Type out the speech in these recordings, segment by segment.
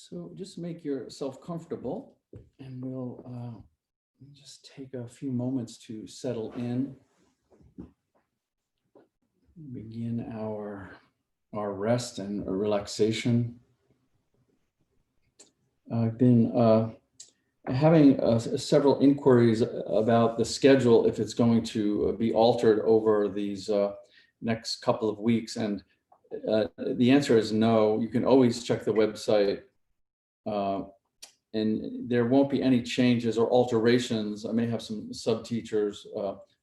So just make yourself comfortable, and we'll just take a few moments to settle in, begin our rest and relaxation. I've been having several inquiries about the schedule, if it's going to be altered over these next couple of weeks. And the answer is no. You can always check the website, and there won't be any changes or alterations. I may have some sub-teachers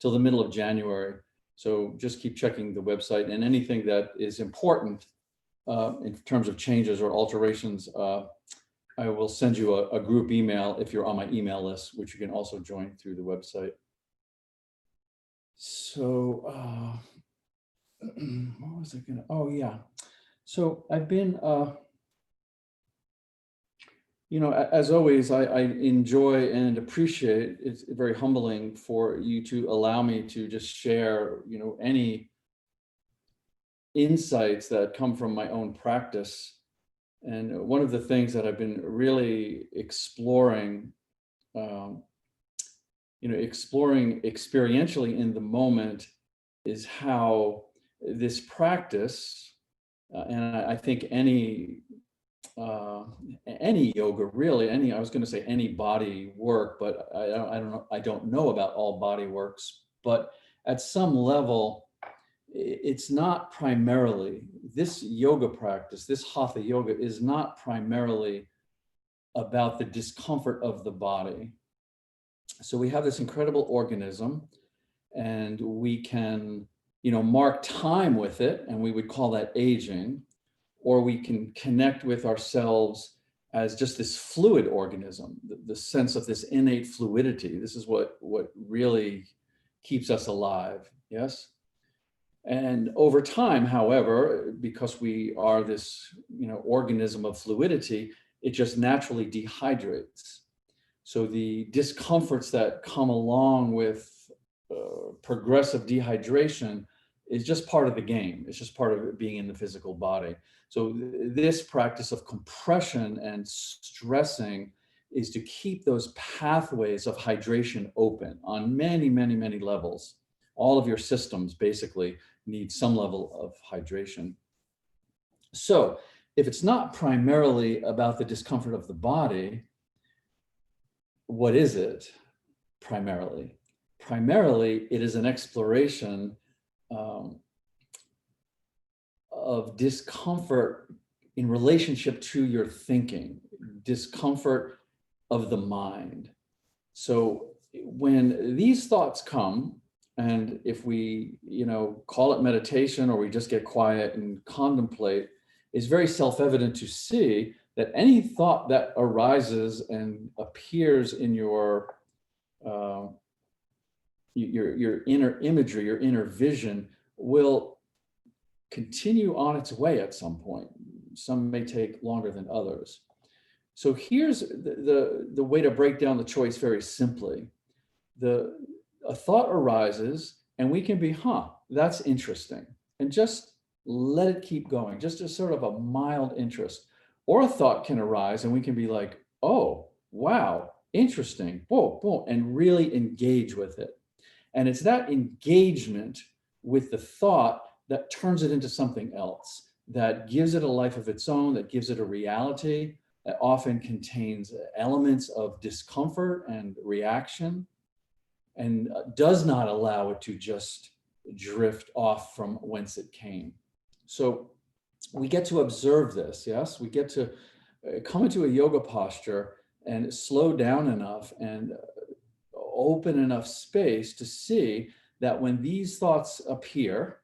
till the middle of January. So just keep checking the website, and anything that is important in terms of changes or alterations, I will send you a group email if you're on my email list, which you can also join through the website. So what was I gonna, oh yeah. So I've been, as always, I enjoy and appreciate, it's very humbling for you to allow me to just share, any insights that come from my own practice. And one of the things that I've been really exploring, exploring experientially in the moment, is how this practice, and I think any yoga, really, I was going to say any body work, but I don't know about all body works, but at some level, it's not primarily, this yoga practice, this hatha yoga is not primarily about the discomfort of the body. So we have this incredible organism, and we can, mark time with it, and we would call that aging, or we can connect with ourselves as just this fluid organism, the sense of this innate fluidity. This is what really keeps us alive, yes? And over time, however, because we are this, organism of fluidity, it just naturally dehydrates. So the discomforts that come along with progressive dehydration is just part of the game. It's just part of being in the physical body. So this practice of compression and stressing is to keep those pathways of hydration open on many, many, many levels. All of your systems basically need some level of hydration. So if it's not primarily about the discomfort of the body, what is it primarily? Primarily, it is an exploration of discomfort in relationship to your thinking, discomfort of the mind. So when these thoughts come, and if we, call it meditation, or we just get quiet and contemplate, it's very self-evident to see that any thought that arises and appears in your inner imagery, your inner vision, will continue on its way at some point. Some may take longer than others. So here's the way to break down the choice very simply. A thought arises, and we can be, that's interesting, and just let it keep going, just a sort of a mild interest. Or a thought can arise, and we can be like, oh, wow, interesting, whoa, whoa, and really engage with it. And it's that engagement with the thought that turns it into something else, that gives it a life of its own, that gives it a reality, that often contains elements of discomfort and reaction, and does not allow it to just drift off from whence it came. So we get to observe this, yes? We get to come into a yoga posture and slow down enough and open enough space to see that when these thoughts appear,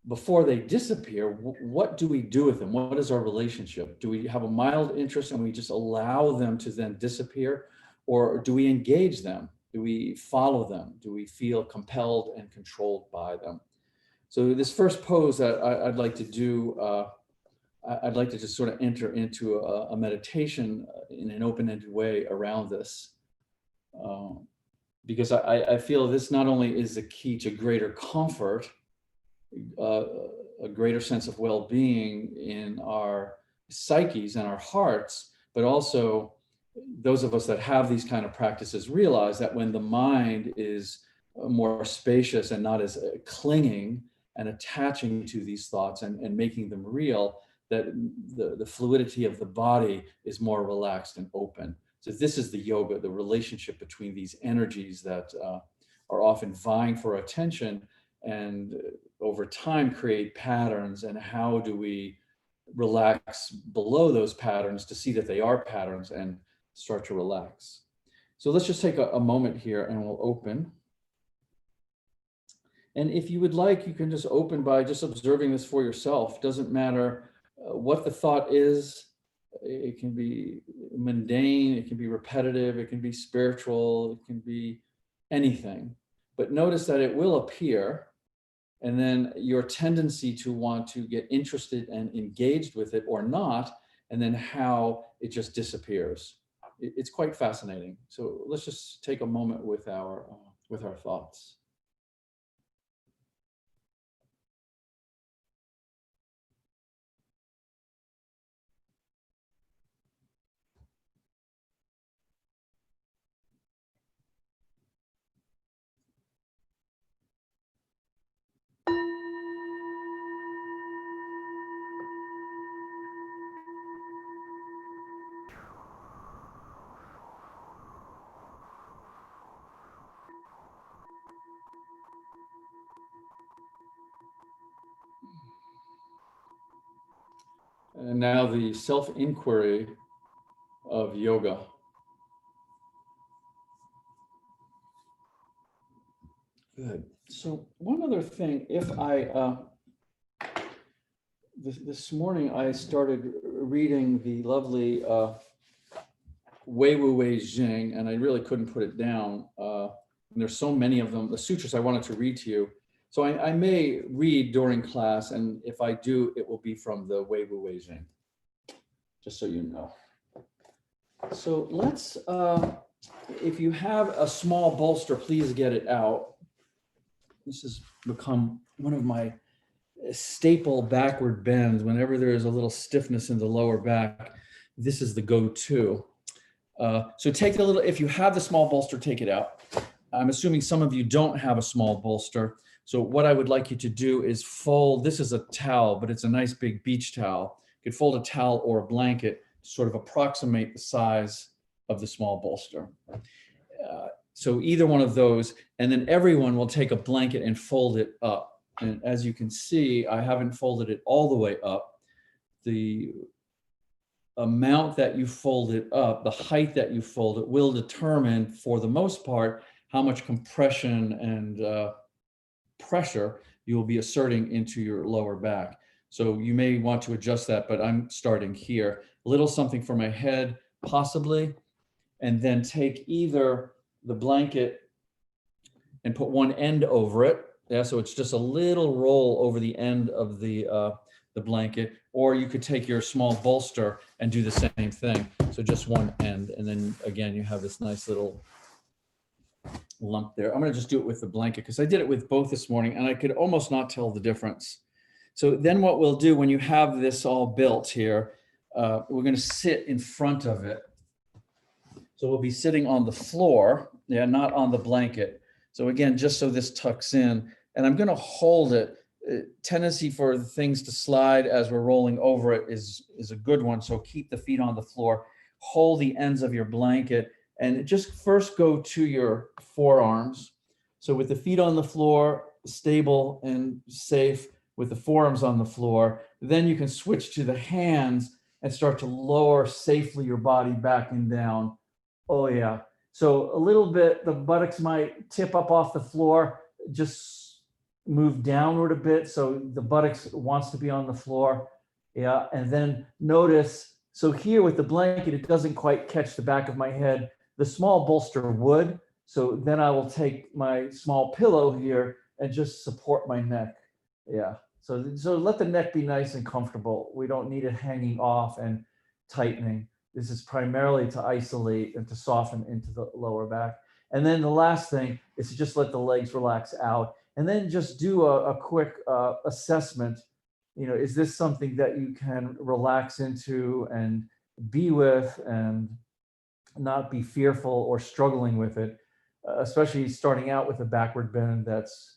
before they disappear, what do we do with them? What is our relationship? Do we have a mild interest and we just allow them to then disappear? Or do we engage them? Do we follow them? Do we feel compelled and controlled by them? So this first pose that I'd like to do, I'd like to just sort of enter into a meditation in an open-ended way around this. Because I feel this not only is the key to greater comfort, a greater sense of well-being in our psyches and our hearts, but also those of us that have these kind of practices realize that when the mind is more spacious and not as clinging and attaching to these thoughts and making them real, that the fluidity of the body is more relaxed and open. So this is the yoga, the relationship between these energies that are often vying for attention and over time create patterns. And how do we relax below those patterns to see that they are patterns and start to relax? So let's just take a moment here and we'll open. And if you would like, you can just open by just observing this for yourself. Doesn't matter what the thought is. It can be mundane, it can be repetitive, it can be spiritual, it can be anything. But notice that it will appear, and then your tendency to want to get interested and engaged with it or not, and then how it just disappears. It's quite fascinating. So let's just take a moment with our thoughts. And now the self-inquiry of yoga. Good. So one other thing, if this morning I started reading the lovely Wei Wu Wei Jing, and I really couldn't put it down. And there's so many of them, the sutras I wanted to read to you. So I may read during class, and if I do, it will be from the Wei Wu Wei Jing, just so you know. So let's, if you have a small bolster, please get it out. This has become one of my staple backward bends. Whenever there is a little stiffness in the lower back, this is the go-to. So take a little, if you have the small bolster, take it out. I'm assuming some of you don't have a small bolster. So what I would like you to do is fold, this is a towel, but it's a nice big beach towel. You could fold a towel or a blanket to sort of approximate the size of the small bolster. So either one of those, and then everyone will take a blanket and fold it up. And as you can see, I haven't folded it all the way up. The amount that you fold it up, the height that you fold it will determine, for the most part, how much compression and pressure you will be asserting into your lower back. So you may want to adjust that, but I'm starting here. A little something for my head, possibly, and then take either the blanket and put one end over it. Yeah, so it's just a little roll over the end of the blanket, or you could take your small bolster and do the same thing. So just one end, and then again, you have this nice little lump there. I'm gonna just do it with the blanket because I did it with both this morning and I could almost not tell the difference. So then what we'll do when you have this all built here, we're gonna sit in front of it. So we'll be sitting on the floor, yeah, not on the blanket. So again, just so this tucks in, and I'm gonna hold it. Tendency for the things to slide as we're rolling over it is a good one. So keep the feet on the floor, hold the ends of your blanket, and just first go to your forearms. So with the feet on the floor, stable and safe, with the forearms on the floor, then you can switch to the hands and start to lower safely your body back and down. Oh yeah. So a little bit, the buttocks might tip up off the floor, just move downward a bit. So the buttocks wants to be on the floor. Yeah. And then notice, so here with the blanket, it doesn't quite catch the back of my head. The small bolster would. So then I will take my small pillow here and just support my neck. Yeah. So let the neck be nice and comfortable. We don't need it hanging off and tightening. This is primarily to isolate and to soften into the lower back. And then the last thing is to just let the legs relax out, and then just do a quick assessment. is this something that you can relax into and be with and not be fearful or struggling with it, especially starting out with a backward bend that's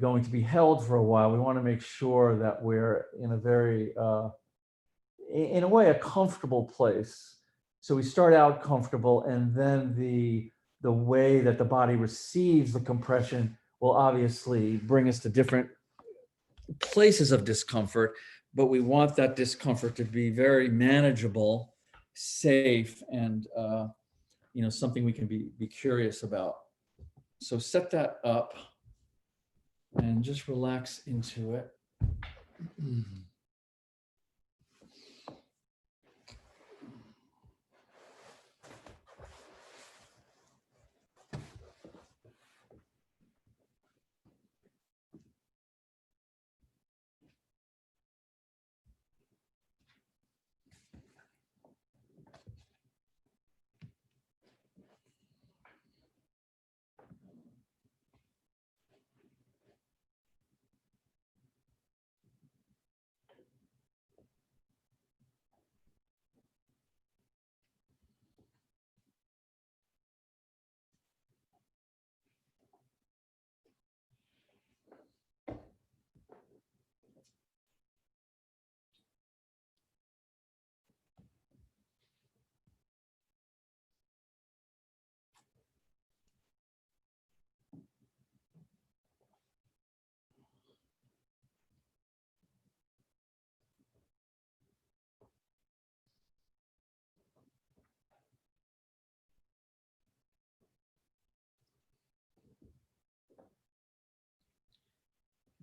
going to be held for a while. We want to make sure that we're in a very, in a way, a comfortable place. So we start out comfortable, and then the way that the body receives the compression will obviously bring us to different places of discomfort, but we want that discomfort to be very manageable, safe, and something we can be curious about. So set that up and just relax into it.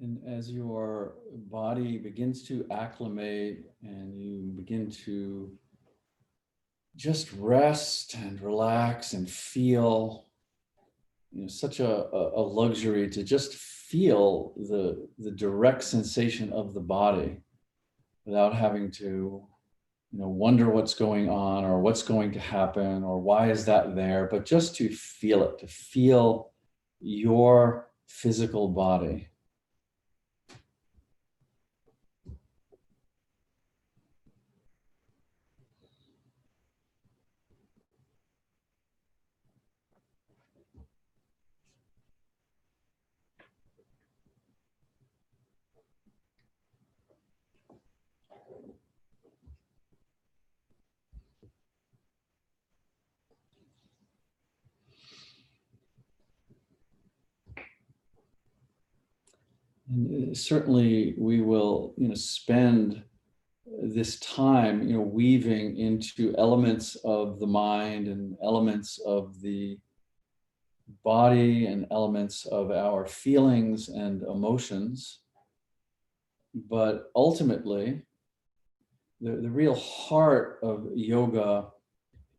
And as your body begins to acclimate and you begin to just rest and relax and feel, such a luxury to just feel the direct sensation of the body without having to, wonder what's going on or what's going to happen or why is that there, but just to feel it, to feel your physical body. And certainly we will, spend this time, weaving into elements of the mind and elements of the body and elements of our feelings and emotions. But ultimately, the real heart of yoga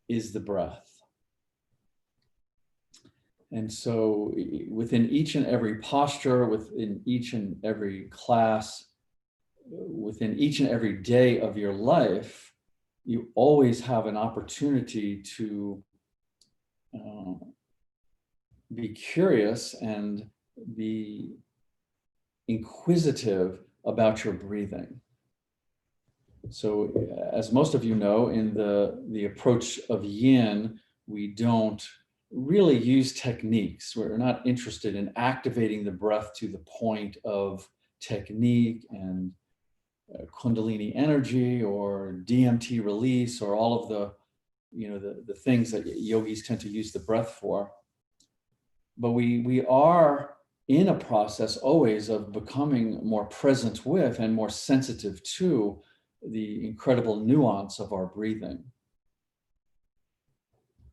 is the breath. And so within each and every posture, within each and every class, within each and every day of your life, you always have an opportunity to be curious and be inquisitive about your breathing. So as most of you know, in the approach of yin, we don't really use techniques. We're not interested in activating the breath to the point of technique and Kundalini energy or DMT release or all of the things that yogis tend to use the breath for. But we are in a process always of becoming more present with and more sensitive to the incredible nuance of our breathing.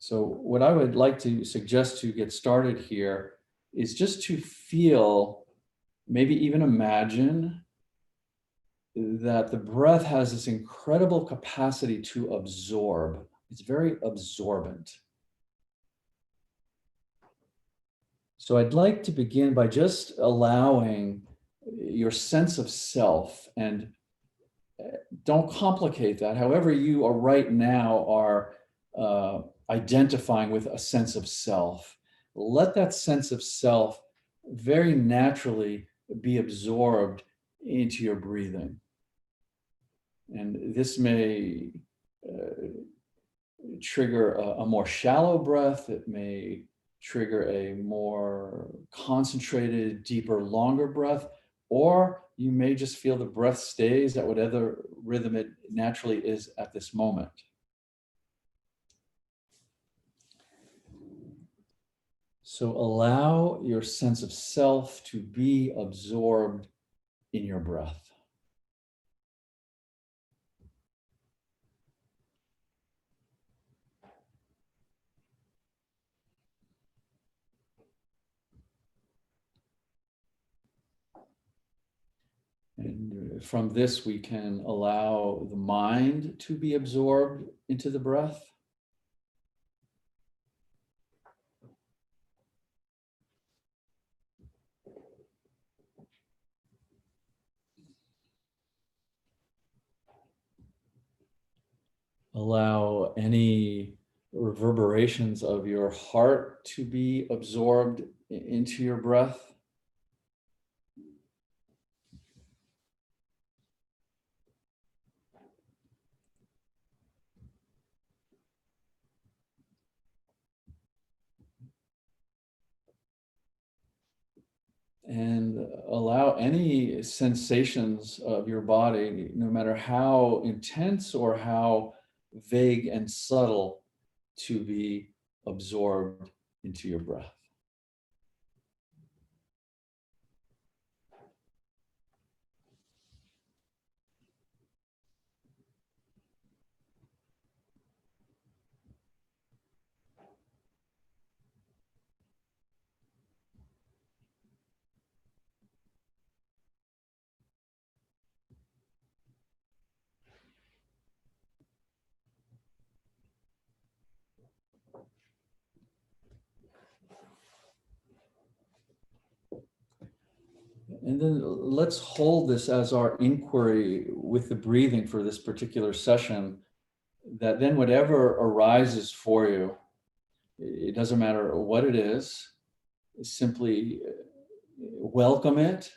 So what I would like to suggest to get started here is just to feel, maybe even imagine, that the breath has this incredible capacity to absorb. It's very absorbent. So I'd like to begin by just allowing your sense of self, and don't complicate that. However you are right now are identifying with a sense of self. Let that sense of self very naturally be absorbed into your breathing. And this may trigger a more shallow breath. It may trigger a more concentrated, deeper, longer breath, or you may just feel the breath stays at whatever rhythm it naturally is at this moment. So allow your sense of self to be absorbed in your breath. And from this, we can allow the mind to be absorbed into the breath. Allow any reverberations of your heart to be absorbed into your breath. And allow any sensations of your body, no matter how intense or how vague and subtle, to be absorbed into your breath. And then let's hold this as our inquiry with the breathing for this particular session, that then whatever arises for you, it doesn't matter what it is, simply welcome it,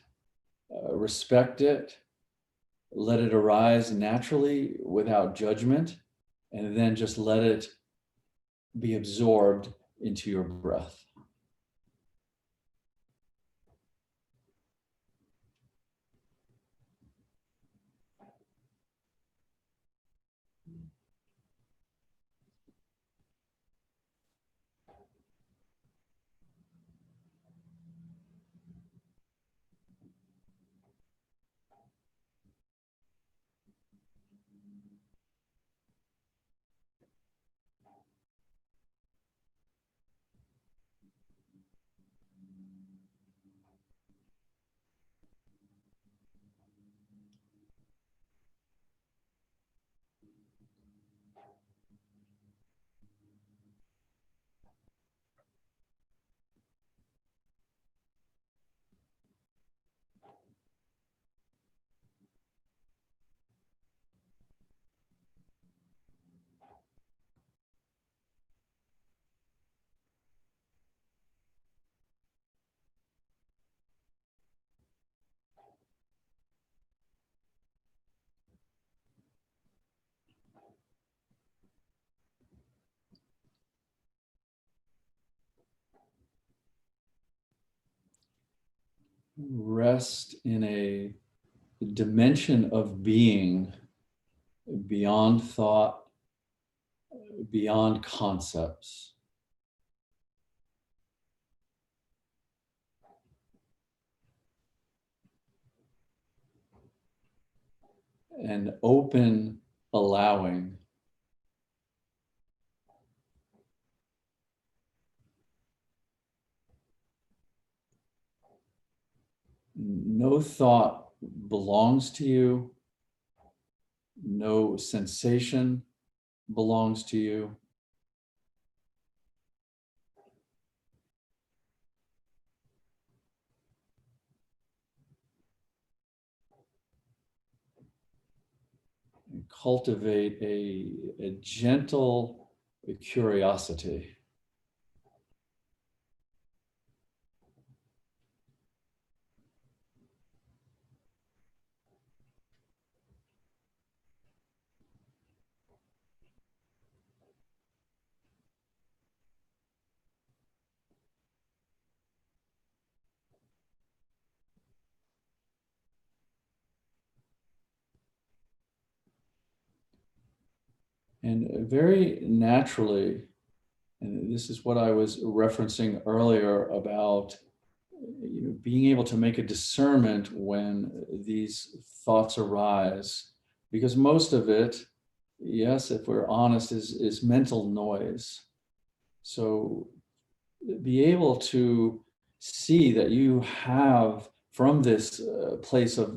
respect it, let it arise naturally without judgment, and then just let it be absorbed into your breath. Rest in a dimension of being beyond thought, beyond concepts. And open allowing. No thought belongs to you. No sensation belongs to you. And cultivate a gentle curiosity. And very naturally, and this is what I was referencing earlier about being able to make a discernment when these thoughts arise, because most of it, yes, if we're honest, is mental noise. So be able to see that you have from this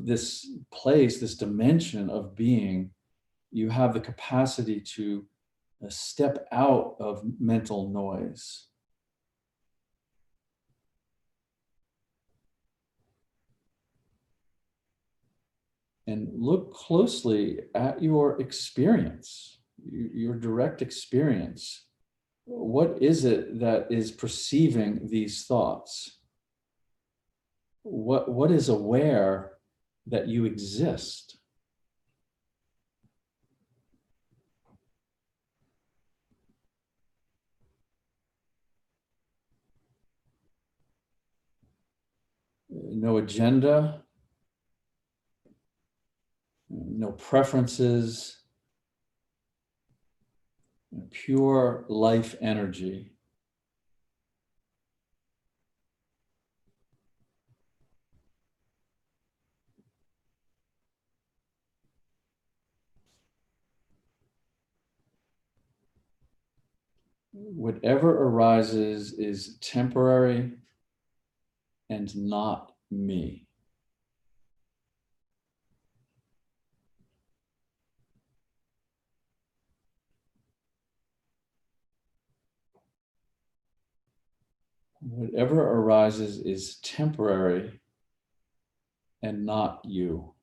this dimension of being, you have the capacity to step out of mental noise. And look closely at your experience, your direct experience. What is it that is perceiving these thoughts? What is aware that you exist? No agenda, no preferences, pure life energy. Whatever arises is temporary and not me. Whatever arises is temporary and not you.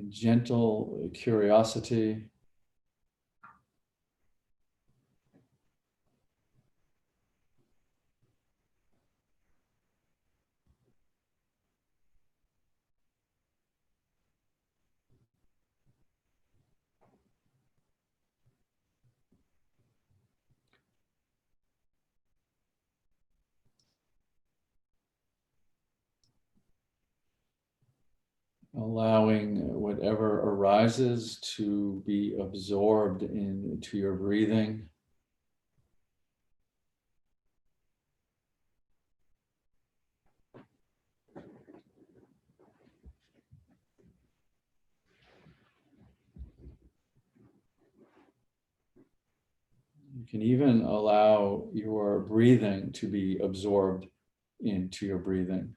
Gentle curiosity, allowing whatever arises to be absorbed into your breathing. You can even allow your breathing to be absorbed into your breathing.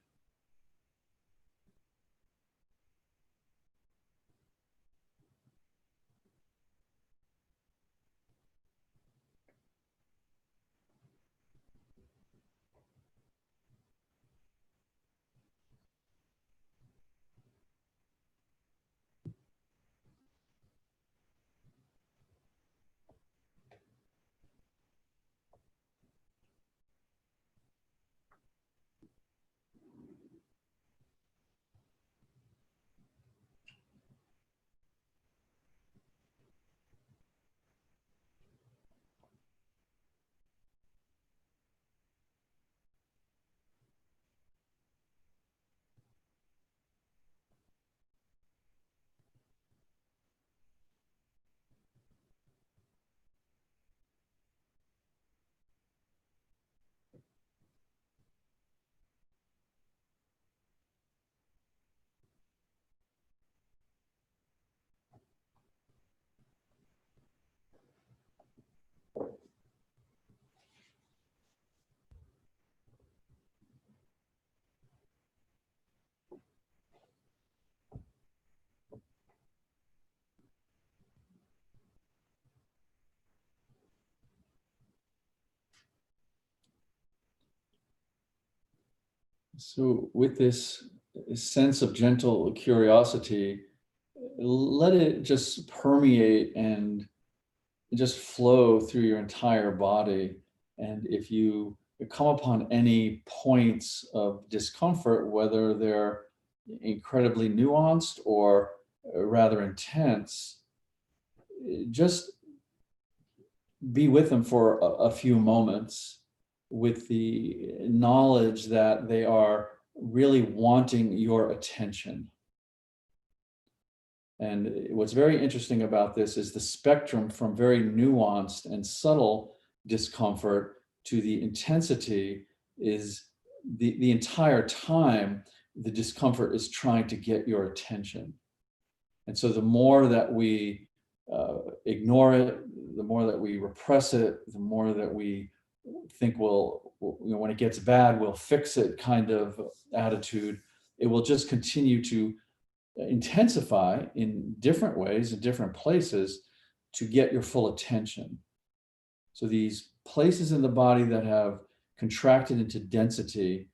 So with this sense of gentle curiosity, let it just permeate and just flow through your entire body. And if you come upon any points of discomfort, whether they're incredibly nuanced or rather intense, just be with them for a few moments with the knowledge that they are really wanting your attention. And what's very interesting about this is the spectrum from very nuanced and subtle discomfort to the intensity is the entire time the discomfort is trying to get your attention. And so the more that we ignore it, the more that we repress it, the more that we think when it gets bad, we'll fix it kind of attitude, it will just continue to intensify in different ways, in different places to get your full attention. So these places in the body that have contracted into density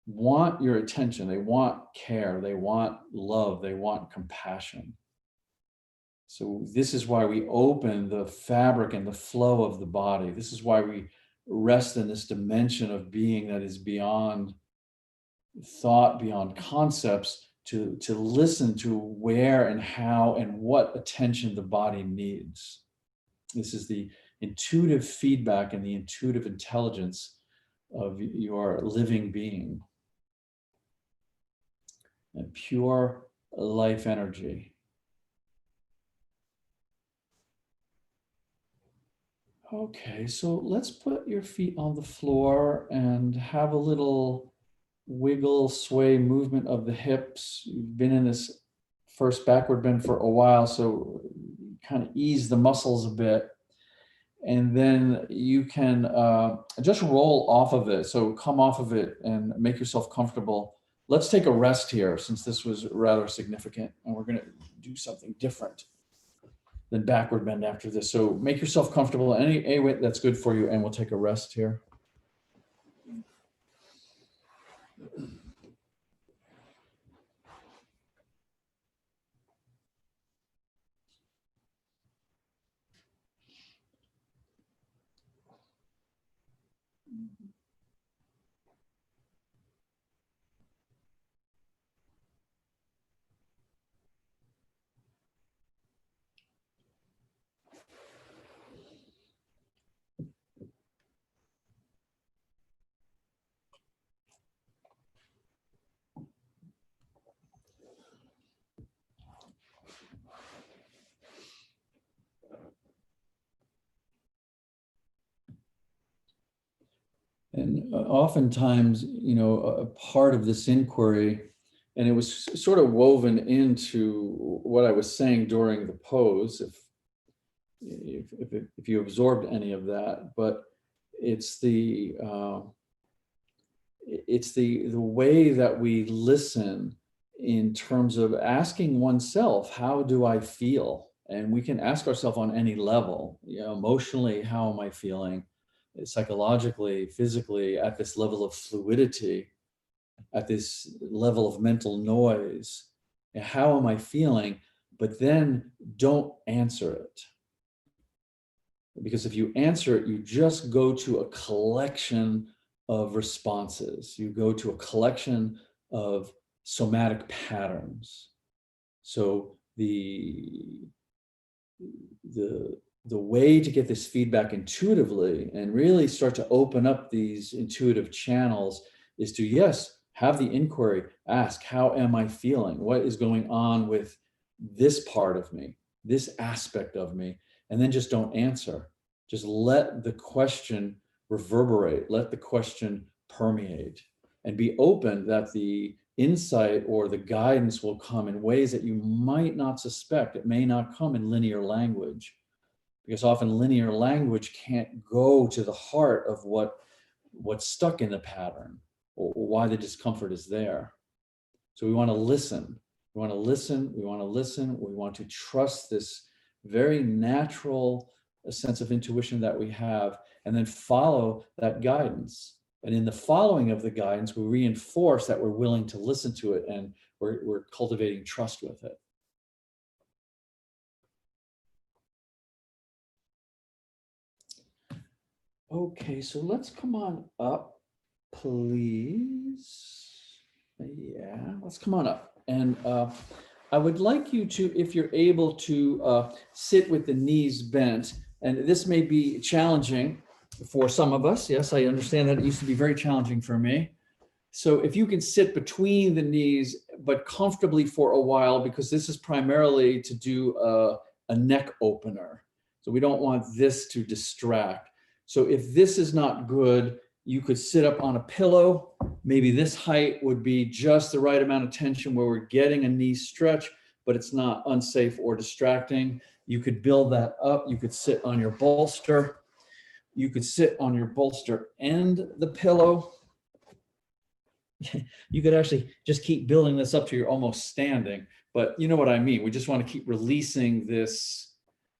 want your attention. They want care. They want love. They want compassion. So this is why we open the fabric and the flow of the body. This is why we rest in this dimension of being that is beyond thought, beyond concepts, to listen to where and how and what attention the body needs. This is the intuitive feedback and the intuitive intelligence of your living being and pure life energy. Okay, so let's put your feet on the floor and have a little wiggle, sway, movement of the hips. You've been in this first backward bend for a while, so kind of ease the muscles a bit. And then you can just roll off of it. So come off of it and make yourself comfortable. Let's take a rest here since this was rather significant, and we're going to do something different than backward bend after this. So make yourself comfortable any way that's good for you, and we'll take a rest here. And oftentimes, a part of this inquiry, and it was sort of woven into what I was saying during the pose, if you absorbed any of that, but it's the way that we listen in terms of asking oneself, how do I feel? And we can ask ourselves on any level, emotionally, how am I feeling? Psychologically, physically, at this level of fluidity, at this level of mental noise. How am I feeling? But then don't answer it. Because if you answer it, you just go to a collection of responses. You go to a collection of somatic patterns. So the way to get this feedback intuitively and really start to open up these intuitive channels is to, yes, have the inquiry, ask, how am I feeling? What is going on with this part of me, this aspect of me? And then just don't answer. Just let the question reverberate, let the question permeate, and be open that the insight or the guidance will come in ways that you might not suspect. It may not come in linear language, because often linear language can't go to the heart of what's stuck in the pattern or why the discomfort is there. So we want to listen. We want to listen. We want to listen. We want to trust this very natural sense of intuition that we have, and then follow that guidance. And in the following of the guidance, we reinforce that we're willing to listen to it and we're cultivating trust with it. Okay, so let's come on up, please. Yeah, let's come on up. And I would like you to, if you're able to sit with the knees bent, and this may be challenging for some of us. Yes, I understand that it used to be very challenging for me. So if you can sit between the knees, but comfortably for a while, because this is primarily to do a neck opener. So we don't want this to distract. So if this is not good, you could sit up on a pillow. Maybe this height would be just the right amount of tension where we're getting a knee stretch, but it's not unsafe or distracting. You could build that up. You could sit on your bolster. You could sit on your bolster and the pillow. You could actually just keep building this up to you're almost standing, but you know what I mean. We just want to keep releasing this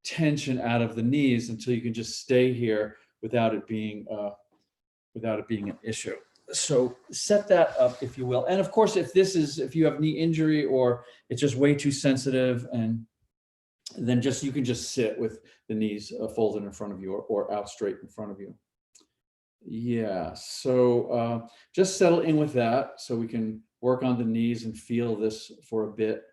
tension out of the knees until you can just stay here without it being an issue. So set that up, if you will. And of course, if you have knee injury or it's just way too sensitive, and then you can just sit with the knees folded in front of you or out straight in front of you. Yeah, so just settle in with that so we can work on the knees and feel this for a bit.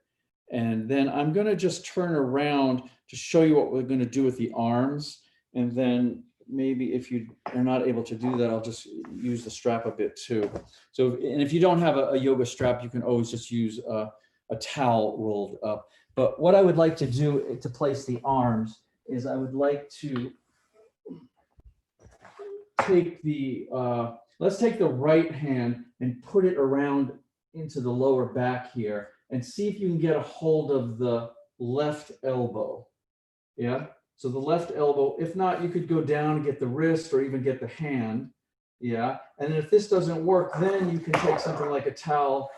And then I'm going to just turn around to show you what we're going to do with the arms. And then maybe if you are not able to do that, I'll just use the strap a bit too. So, and if you don't have a yoga strap, you can always just use a towel rolled up. But what I would like to do to place the arms is I would like to take let's take the right hand and put it around into the lower back here and see if you can get a hold of the left elbow. Yeah, so the left elbow. If not, you could go down and get the wrist or even get the hand. Yeah, and then if this doesn't work, then you can take something like a towel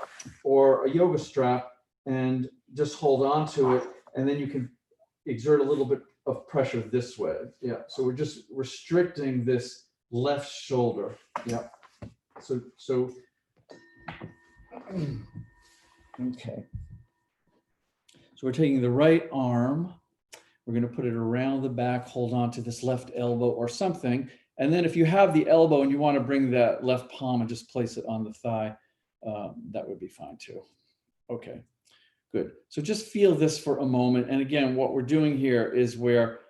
or a yoga strap and just hold on to it, and then you can exert a little bit of pressure this way. Yeah, so we're just restricting this left shoulder. Yeah. So okay. So we're taking the right arm. We're going to put it around the back, hold on to this left elbow or something. And then if you have the elbow and you want to bring that left palm and just place it on the thigh, that would be fine too. Okay, good. So just feel this for a moment. And again, what we're doing here is we're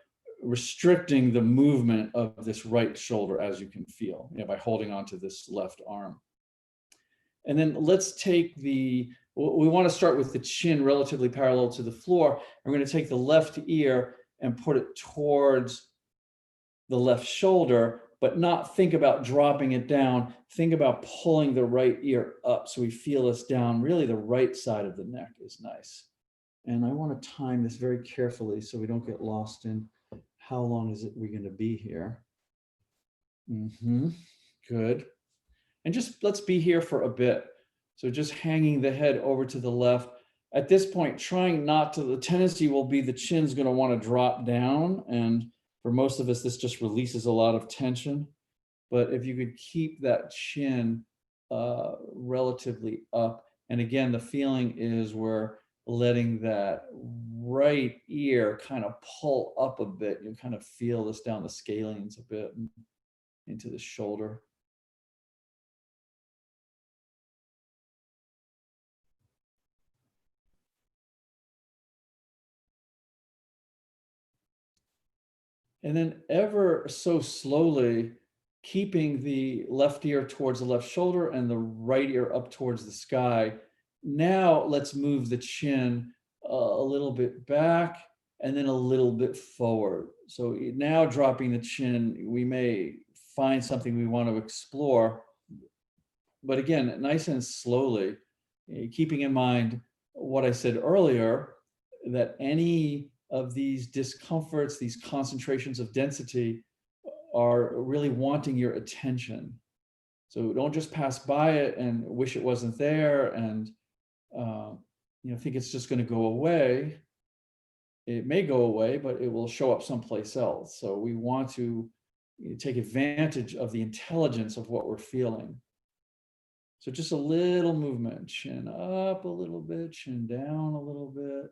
restricting the movement of this right shoulder, as you can feel, by holding on to this left arm. And then let's take we want to start with the chin relatively parallel to the floor. We're going to take the left ear and put it towards the left shoulder, but not think about dropping it down. Think about pulling the right ear up so we feel this down. Really, the right side of the neck is nice. And I want to time this very carefully so we don't get lost in how long is it we're going to be here. Good. And just let's be here for a bit. So just hanging the head over to the left. At this point, trying not to, the tendency will be the chin's going to want to drop down. And for most of us, this just releases a lot of tension. But if you could keep that chin relatively up. And again, the feeling is we're letting that right ear kind of pull up a bit. You kind of feel this down the scalenes a bit into the shoulder. And then ever so slowly, keeping the left ear towards the left shoulder and the right ear up towards the sky. Now let's move the chin a little bit back and then a little bit forward. So now dropping the chin, we may find something we want to explore. But again, nice and slowly, keeping in mind what I said earlier, that any of these discomforts, these concentrations of density are really wanting your attention. So don't just pass by it and wish it wasn't there and think it's just going to go away. It may go away, but it will show up someplace else. So we want to take advantage of the intelligence of what we're feeling. So just a little movement, chin up a little bit, chin down a little bit.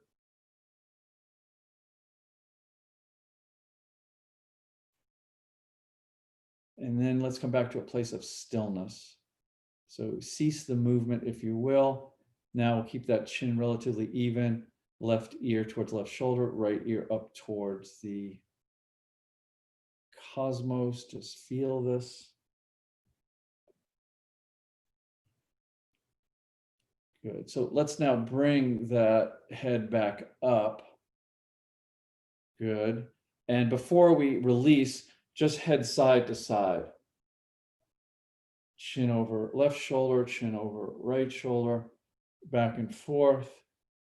And then let's come back to a place of stillness. So cease the movement, if you will. Now we'll keep that chin relatively even, left ear towards left shoulder, right ear up towards the cosmos. Just feel this. Good. So let's now bring that head back up. Good. And before we release, just head side to side. Chin over left shoulder, chin over right shoulder, back and forth,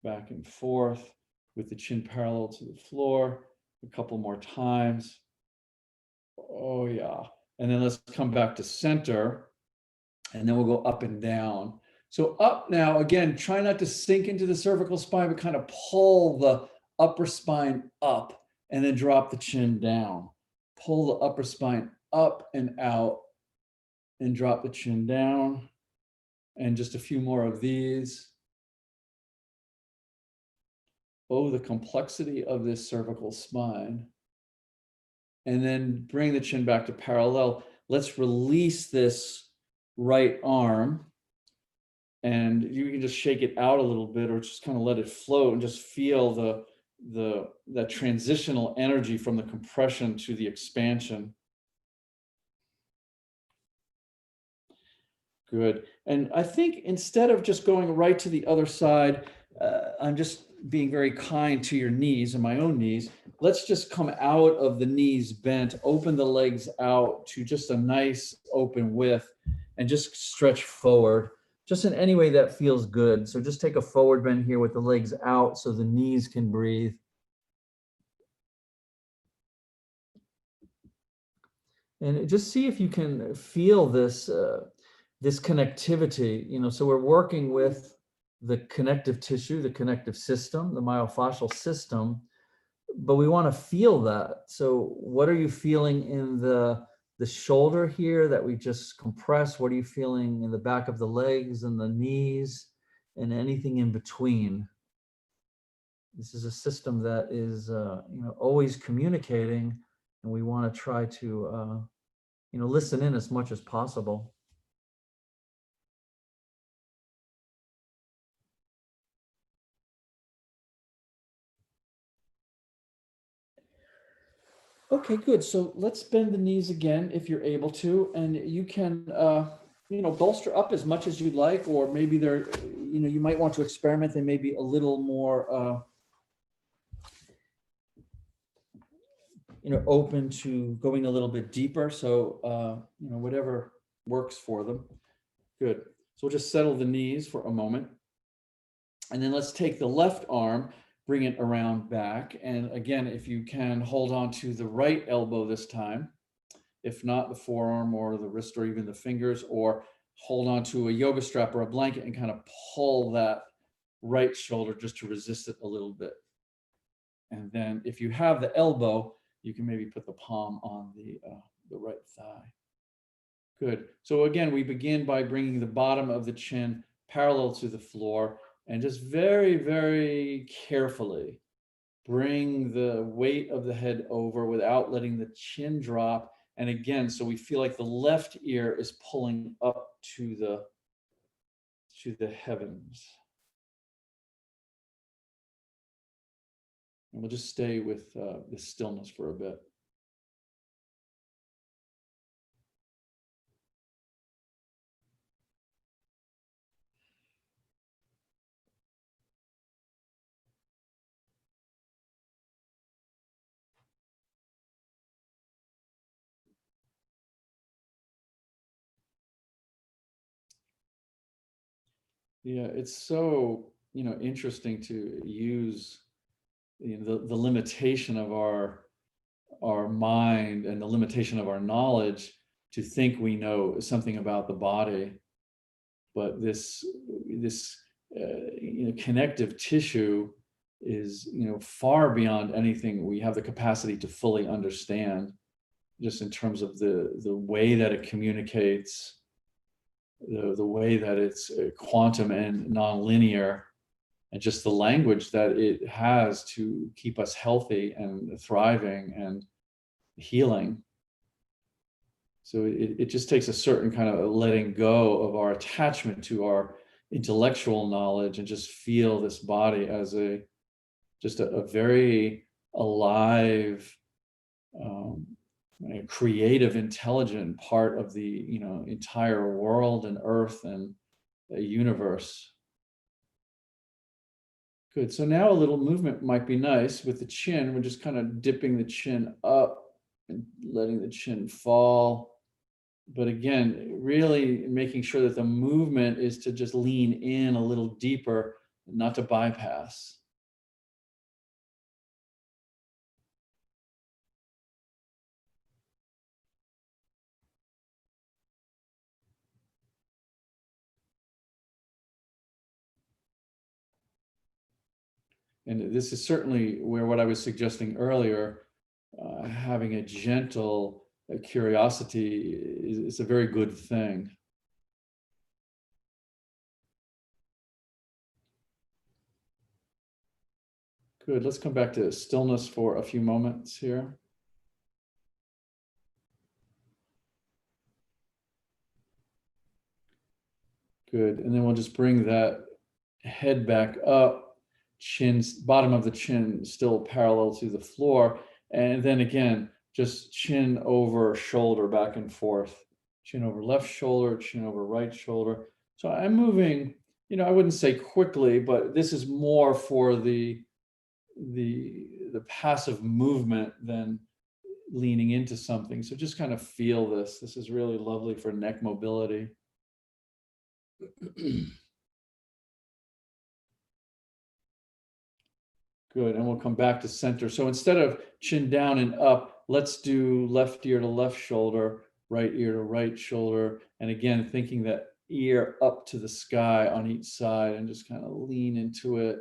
with the chin parallel to the floor. A couple more times. Oh, yeah. And then let's come back to center, and then we'll go up and down. So up now, again, try not to sink into the cervical spine, but kind of pull the upper spine up and then drop the chin down. Pull the upper spine up and out and drop the chin down. And just a few more of these. Oh, the complexity of this cervical spine. And then bring the chin back to parallel. Let's release this right arm. And you can just shake it out a little bit or just kind of let it float and just feel that transitional energy from the compression to the expansion. Good. And I think instead of just going right to the other side, I'm just being very kind to your knees and my own knees. Let's just come out of the knees bent, open the legs out to just a nice open width and just stretch forward, just in any way that feels good. So just take a forward bend here with the legs out so the knees can breathe. And just see if you can feel this, this connectivity, so we're working with the connective tissue, the connective system, the myofascial system, but we want to feel that. So what are you feeling in the shoulder here that we just compress? What are you feeling in the back of the legs and the knees and anything in between? This is a system that is, always communicating, and we want to try to, listen in as much as possible. Okay, good. So let's bend the knees again if you're able to, and you can, bolster up as much as you'd like, or maybe you might want to experiment. They may be a little more, open to going a little bit deeper. So, whatever works for them. Good. So we'll just settle the knees for a moment. And then let's take the left arm, bring it around back. And again, if you can, hold on to the right elbow this time. If not, the forearm or the wrist or even the fingers, or hold on to a yoga strap or a blanket and kind of pull that right shoulder just to resist it a little bit. And then if you have the elbow, you can maybe put the palm on the right thigh. Good. So again, we begin by bringing the bottom of the chin parallel to the floor and just very, very carefully bring the weight of the head over without letting the chin drop. And again, so we feel like the left ear is pulling up to the heavens. And we'll just stay with this stillness for a bit. Yeah, it's so, interesting to use the limitation of our mind and the limitation of our knowledge to think we know something about the body, but this connective tissue is far beyond anything we have the capacity to fully understand. just in terms of the way that it communicates, the way that it's quantum and nonlinear, and just the language that it has to keep us healthy and thriving and healing. So it just takes a certain kind of letting go of our attachment to our intellectual knowledge and just feel this body as just a very alive, um, a creative, intelligent part of the entire world and earth and universe. Good. So now a little movement might be nice with the chin. We're just kind of dipping the chin up and letting the chin fall. But again, really making sure that the movement is to just lean in a little deeper, not to bypass. And this is certainly where what I was suggesting earlier, having a gentle curiosity is a very good thing. Good. Let's come back to stillness for a few moments here. Good. And then we'll just bring that head back up, bottom of the chin still parallel to the floor. And then again, just chin over shoulder back and forth, chin over left shoulder, chin over right shoulder. So I'm moving, I wouldn't say quickly, but this is more for the passive movement than leaning into something. So just kind of feel this. This is really lovely for neck mobility. Good, and we'll come back to center. So instead of chin down and up, let's do left ear to left shoulder, right ear to right shoulder. And again, thinking that ear up to the sky on each side and just kind of lean into it.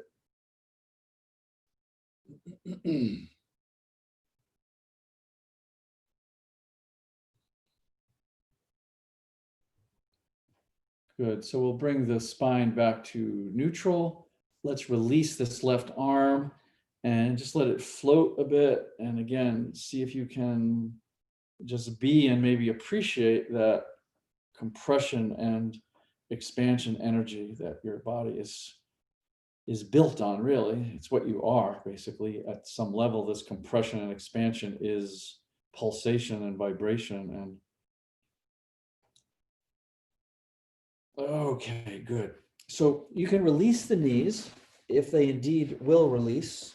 Good, so we'll bring the spine back to neutral. Let's release this left arm and just let it float a bit. And again, see if you can just be and maybe appreciate that compression and expansion energy that your body is built on. Really, it's what you are basically. At some level, this compression and expansion is pulsation and vibration. And okay, good. So you can release the knees if they indeed will release.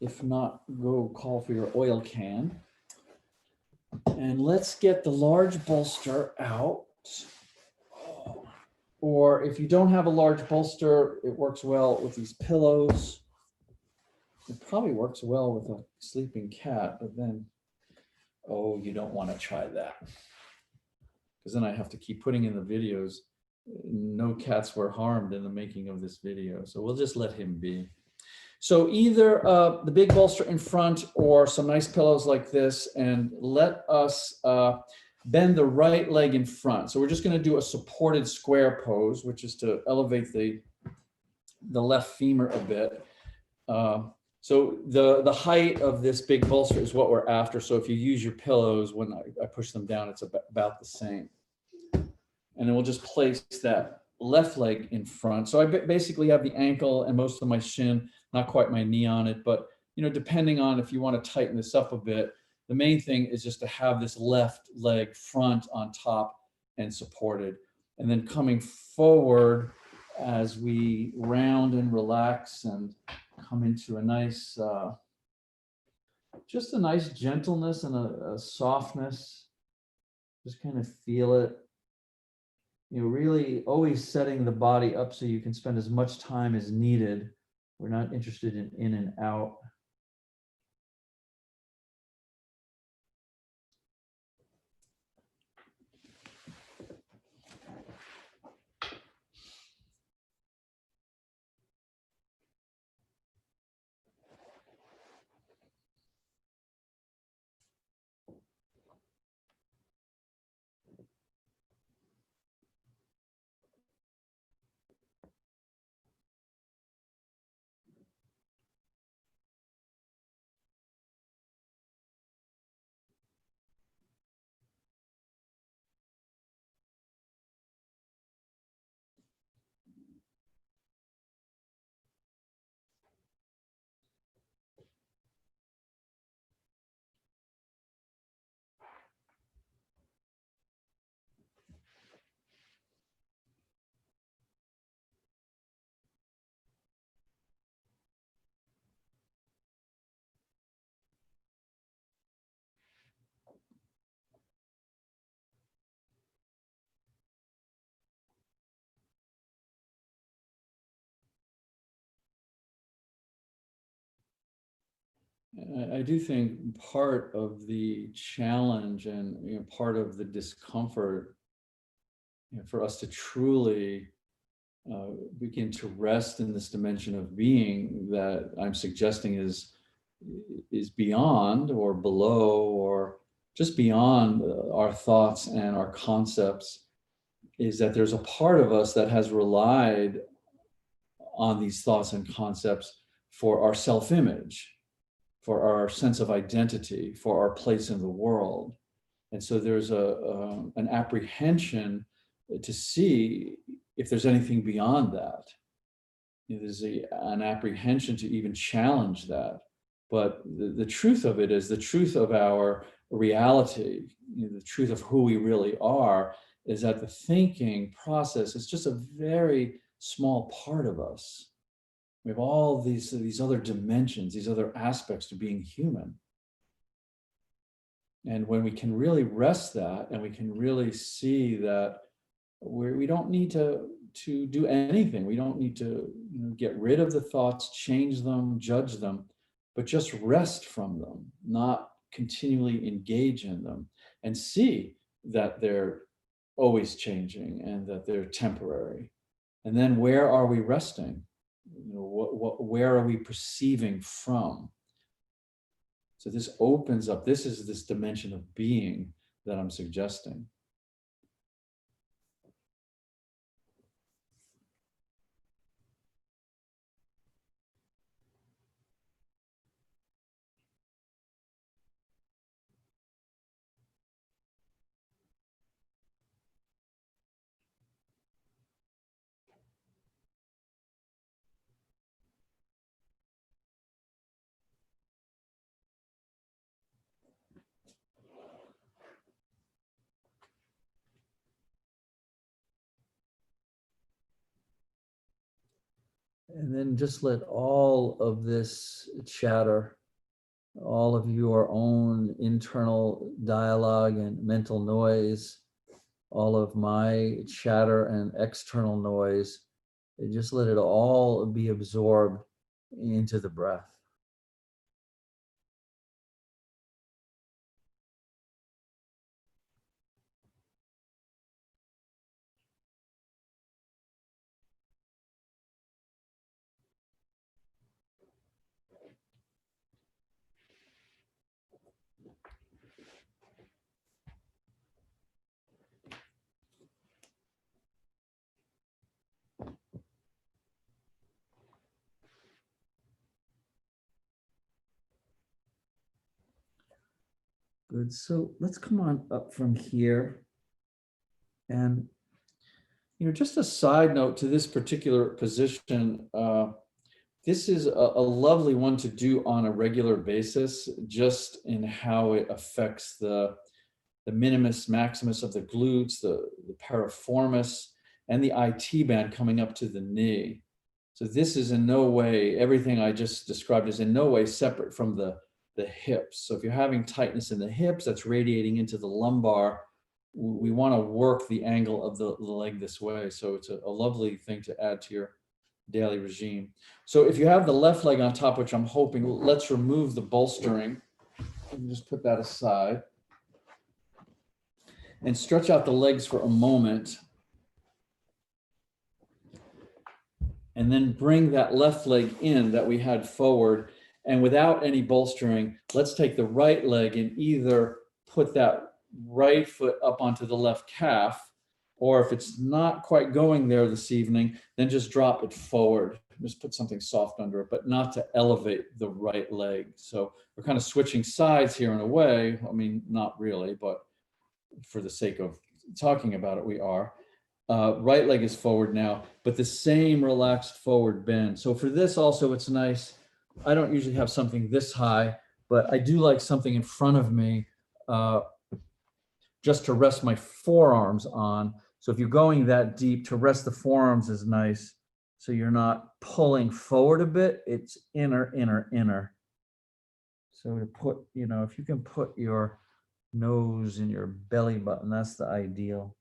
If not, go call for your oil can. And let's get the large bolster out. Or if you don't have a large bolster, it works well with these pillows. It probably works well with a sleeping cat, but then, oh, you don't want to try that. Because then I have to keep putting in the videos. No cats were harmed in the making of this video. So we'll just let him be. So either the big bolster in front or some nice pillows like this, and let us bend the right leg in front. So we're just going to do a supported square pose, which is to elevate the left femur a bit. So the height of this big bolster is what we're after. So if you use your pillows, when I push them down, it's about the same. And then we'll just place that left leg in front. So I basically have the ankle and most of my shin, not quite my knee on it, but depending on if you want to tighten this up a bit, the main thing is just to have this left leg front on top and supported. And then coming forward as we round and relax and come into a nice, just a nice gentleness and a softness. Just kind of feel it. Really always setting the body up so you can spend as much time as needed. We're not interested in and out. I do think part of the challenge and, part of the discomfort, for us to truly begin to rest in this dimension of being that I'm suggesting is beyond or below or just beyond our thoughts and our concepts, is that there's a part of us that has relied on these thoughts and concepts for our self-image, for our sense of identity, for our place in the world. And so there's an apprehension to see if there's anything beyond that. There's an apprehension to even challenge that. But the truth of it is the truth of our reality, the truth of who we really are, is that the thinking process is just a very small part of us. We have all these other dimensions, these other aspects to being human. And when we can really rest that, and we can really see that we don't need to do anything. We don't need to get rid of the thoughts, change them, judge them, but just rest from them, not continually engage in them, and see that they're always changing and that they're temporary. And then where are we resting? Where are we perceiving from? So this opens up, this is this dimension of being that I'm suggesting. And then just let all of this chatter, all of your own internal dialogue and mental noise, all of my chatter and external noise, just let it all be absorbed into the breath. Good. So let's come on up from here. And, just a side note to this particular position, this is a lovely one to do on a regular basis, just in how it affects the minimus maximus of the glutes, the piriformis, and the IT band coming up to the knee. So this is in no way, everything I just described is in no way separate from the hips. So if you're having tightness in the hips, that's radiating into the lumbar. We want to work the angle of the leg this way. So it's a lovely thing to add to your daily regime. So if you have the left leg on top, which I'm hoping, let's remove the bolstering and just put that aside and stretch out the legs for a moment. And then bring that left leg in that we had forward. And without any bolstering, let's take the right leg and either put that right foot up onto the left calf, or if it's not quite going there this evening, then just drop it forward. Just put something soft under it, but not to elevate the right leg. So we're kind of switching sides here in a way. I mean, not really, but for the sake of talking about it, we are. Right leg is forward now, but the same relaxed forward bend. So for this also, it's nice. I don't usually have something this high, but I do like something in front of me just to rest my forearms on. So if you're going that deep, to rest the forearms is nice. So you're not pulling forward a bit, it's inner, inner, inner. So to put, if you can put your nose in your belly button, that's the ideal.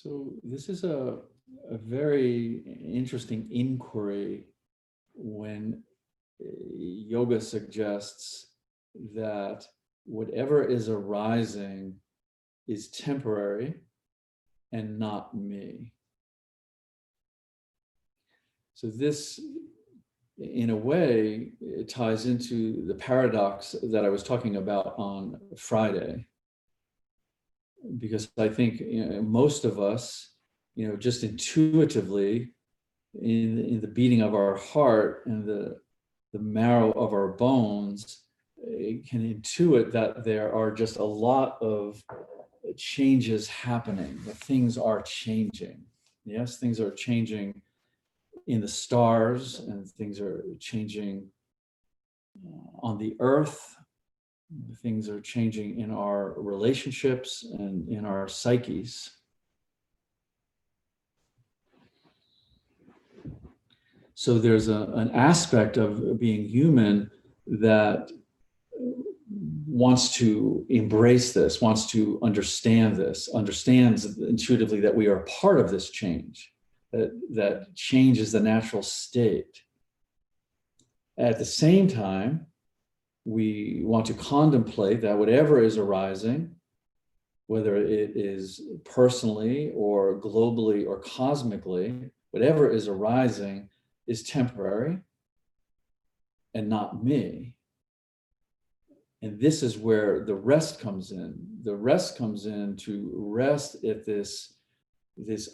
So this is a very interesting inquiry when yoga suggests that whatever is arising is temporary and not me. So this, in a way, it ties into the paradox that I was talking about on Friday, because I think most of us, just intuitively, in the beating of our heart and the marrow of our bones, can intuit that there are just a lot of changes happening, that things are changing. Yes, things are changing in the stars, and things are changing on the earth. Things are changing in our relationships and in our psyches. So there's an aspect of being human that wants to embrace this, wants to understand this, understands intuitively that we are part of this change, that change is the natural state. At the same time, we want to contemplate that whatever is arising, whether it is personally or globally or cosmically, whatever is arising is temporary and not me. And this is where the rest comes in. The rest comes in to rest at this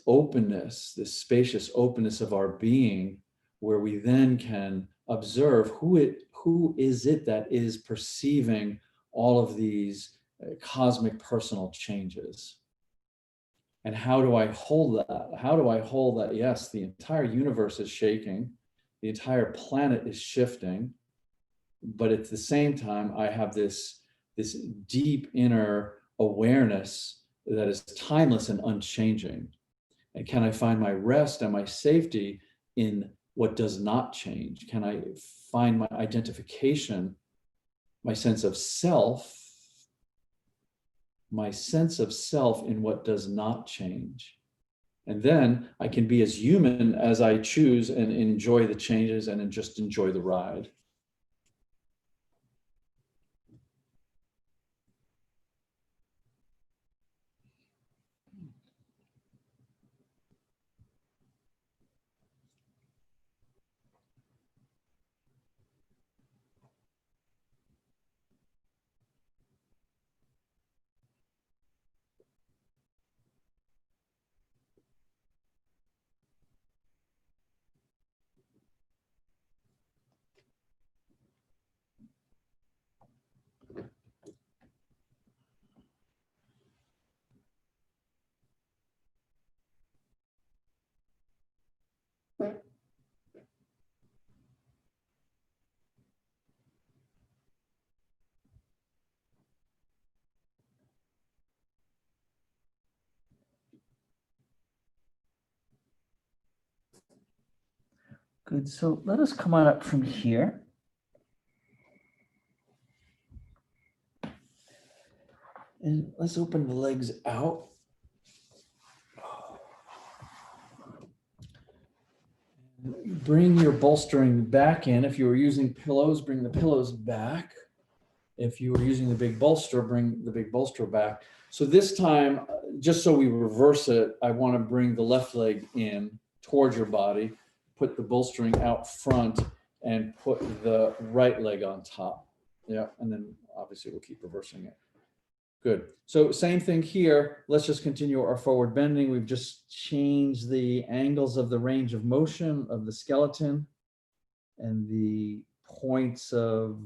openness, this spacious openness of our being, where we then can observe who is it that is perceiving all of these cosmic personal changes. And how do I hold that? How do I hold that? Yes, the entire universe is shaking. The entire planet is shifting. But at the same time, I have this deep inner awareness that is timeless and unchanging. And can I find my rest and my safety in what does not change? Can I find my identification, my sense of self in what does not change? And then I can be as human as I choose and enjoy the changes and just enjoy the ride. Good. So let us come on up from here. And let's open the legs out. Bring your bolstering back in. If you were using pillows, bring the pillows back. If you were using the big bolster, bring the big bolster back. So this time, just so we reverse it, I want to bring the left leg in towards your body, put the bolstering out front, and put the right leg on top. Yeah, and then obviously we'll keep reversing it. Good. So same thing here. Let's just continue our forward bending. We've just changed the angles of the range of motion of the skeleton and the points of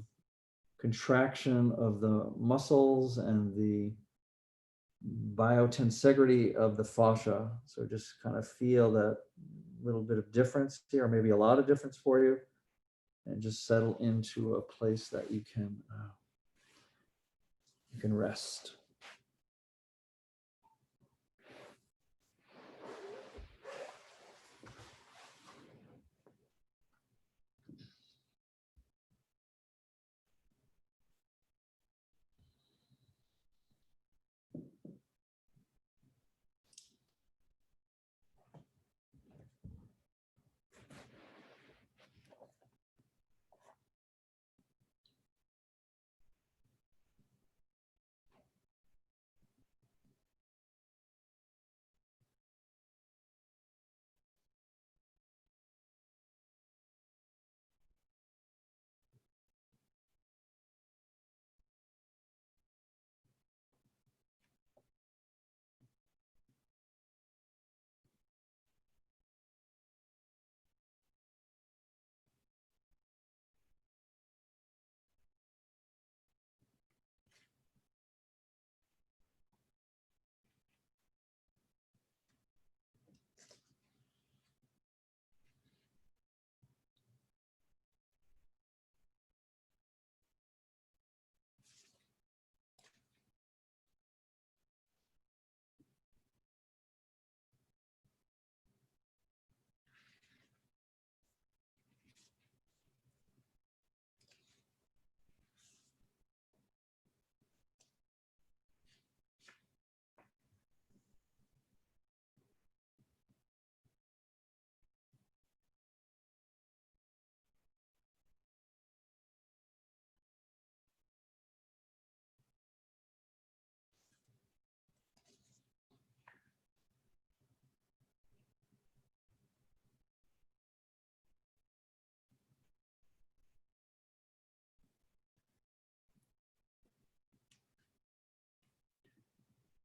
contraction of the muscles and the biotensegrity of the fascia. So just kind of feel that little bit of difference here, or maybe a lot of difference for you, and just settle into a place that you can rest.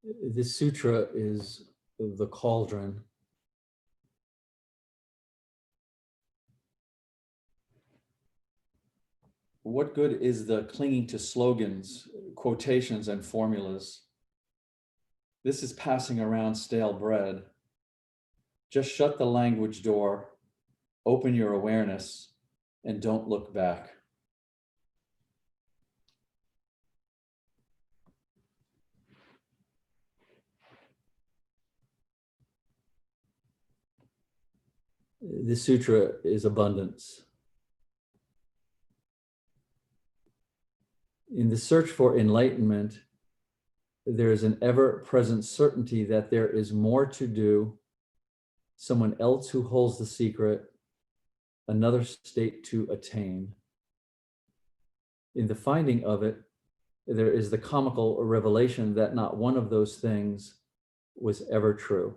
This sutra is the cauldron. What good is the clinging to slogans, quotations, and formulas? This is passing around stale bread. Just shut the language door, open your awareness, and don't look back. This sutra is abundance. In the search for enlightenment, there is an ever-present certainty that there is more to do, someone else who holds the secret, another state to attain. In the finding of it, there is the comical revelation that not one of those things was ever true.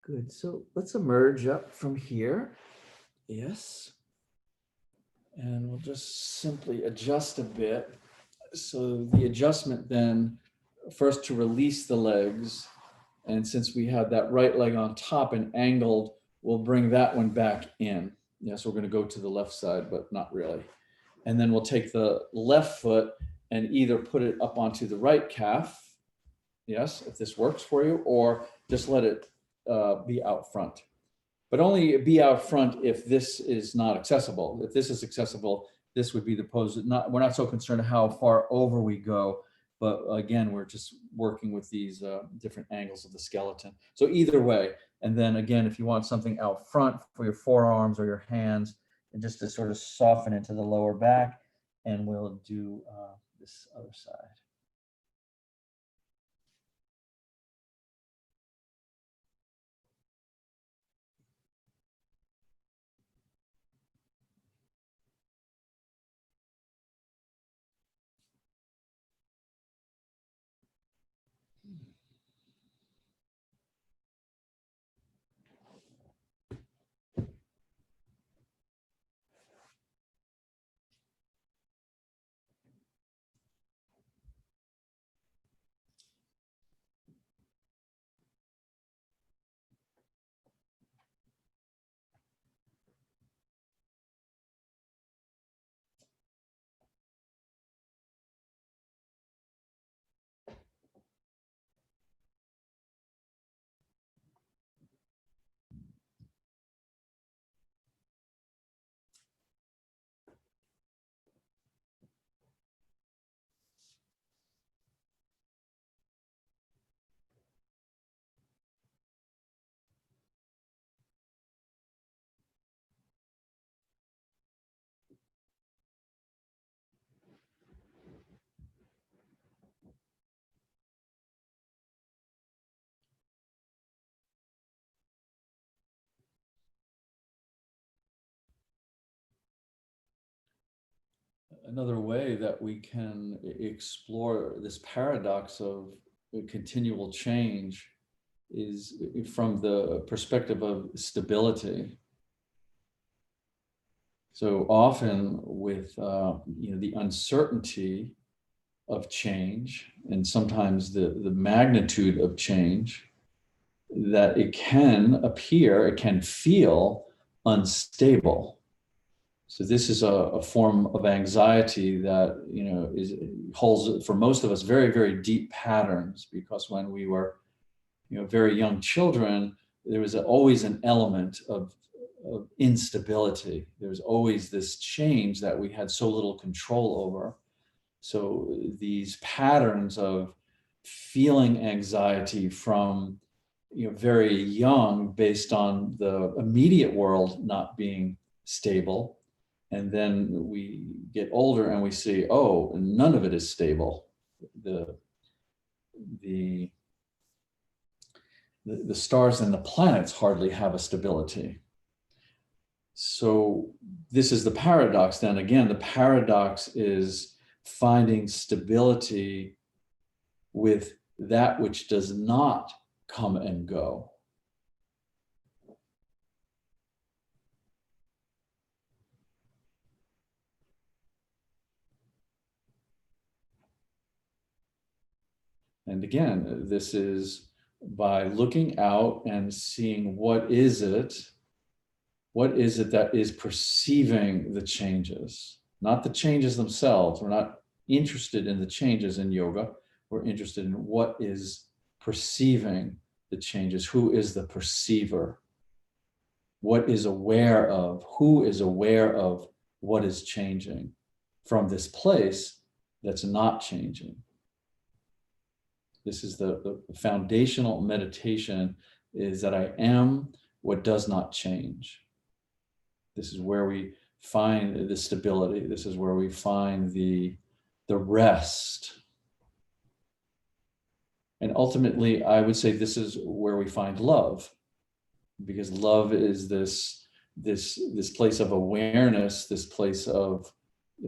Good. So let's emerge up from here. Yes. And we'll just simply adjust a bit. So the adjustment then, first to release the legs. And since we had that right leg on top and angled, we'll bring that one back in. Yes, we're going to go to the left side, but not really. And then we'll take the left foot and either put it up onto the right calf. Yes, if this works for you, or just let it be out front. But only be out front if this is not accessible. If this is accessible, this would be the pose. We're not so concerned how far over we go, but again, we're just working with these different angles of the skeleton. So either way, and then again, if you want something out front for your forearms or your hands, and just to sort of soften into the lower back, and we'll do this other side. Another way that we can explore this paradox of continual change is from the perspective of stability. So often with the uncertainty of change, and sometimes the magnitude of change, that it can appear, it can feel unstable. So this is a form of anxiety that, holds for most of us very, very deep patterns, because when we were, very young children, there was always an element of instability. There's always this change that we had so little control over. So these patterns of feeling anxiety from, very young, based on the immediate world not being stable. And then we get older and we see, oh, none of it is stable. The, the, the stars and the planets hardly have a stability. So this is the paradox then. Again, the paradox is finding stability with that which does not come and go. And again, this is by looking out and seeing what is it that is perceiving the changes, not the changes themselves. We're not interested in the changes in yoga. We're interested in what is perceiving the changes. Who is the perceiver? What is aware of? Who is aware of what is changing from this place that's not changing? This is the foundational meditation, is that I am what does not change. This is where we find the stability. This is where we find the rest. And ultimately, I would say this is where we find love, because love is this place of awareness, this place of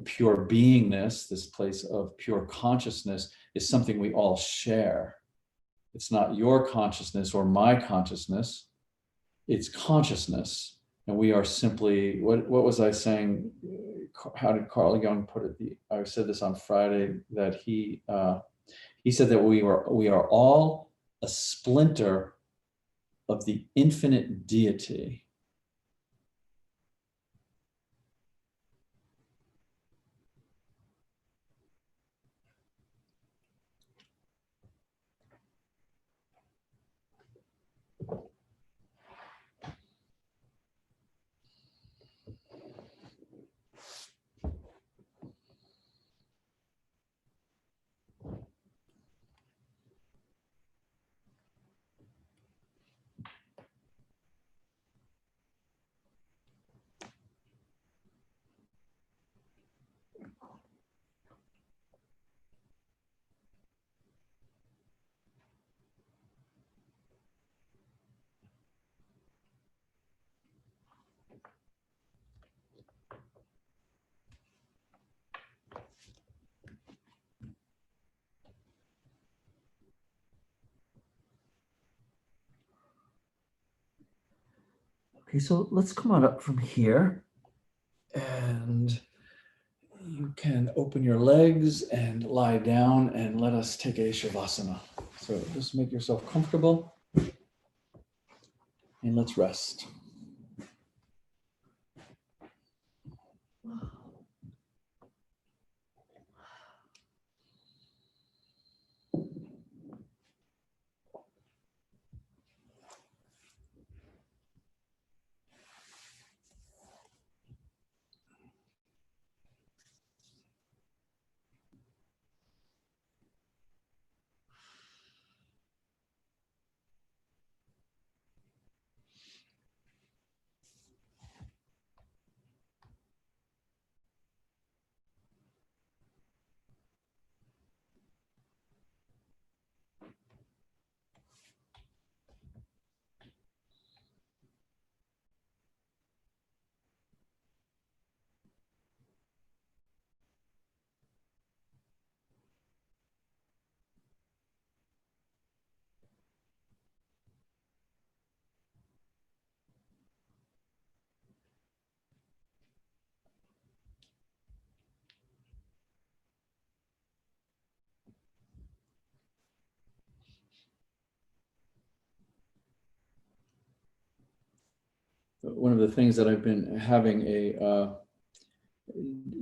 pure beingness, this place of pure consciousness, is something we all share. It's not your consciousness or my consciousness. It's consciousness. And we are simply, what was I saying? How did Carl Jung put it? I said this on Friday, that he said that we are all a splinter of the infinite deity. Okay, so let's come on up from here. And you can open your legs and lie down, and let us take a Shavasana. So just make yourself comfortable, and let's rest. One of the things that I've been having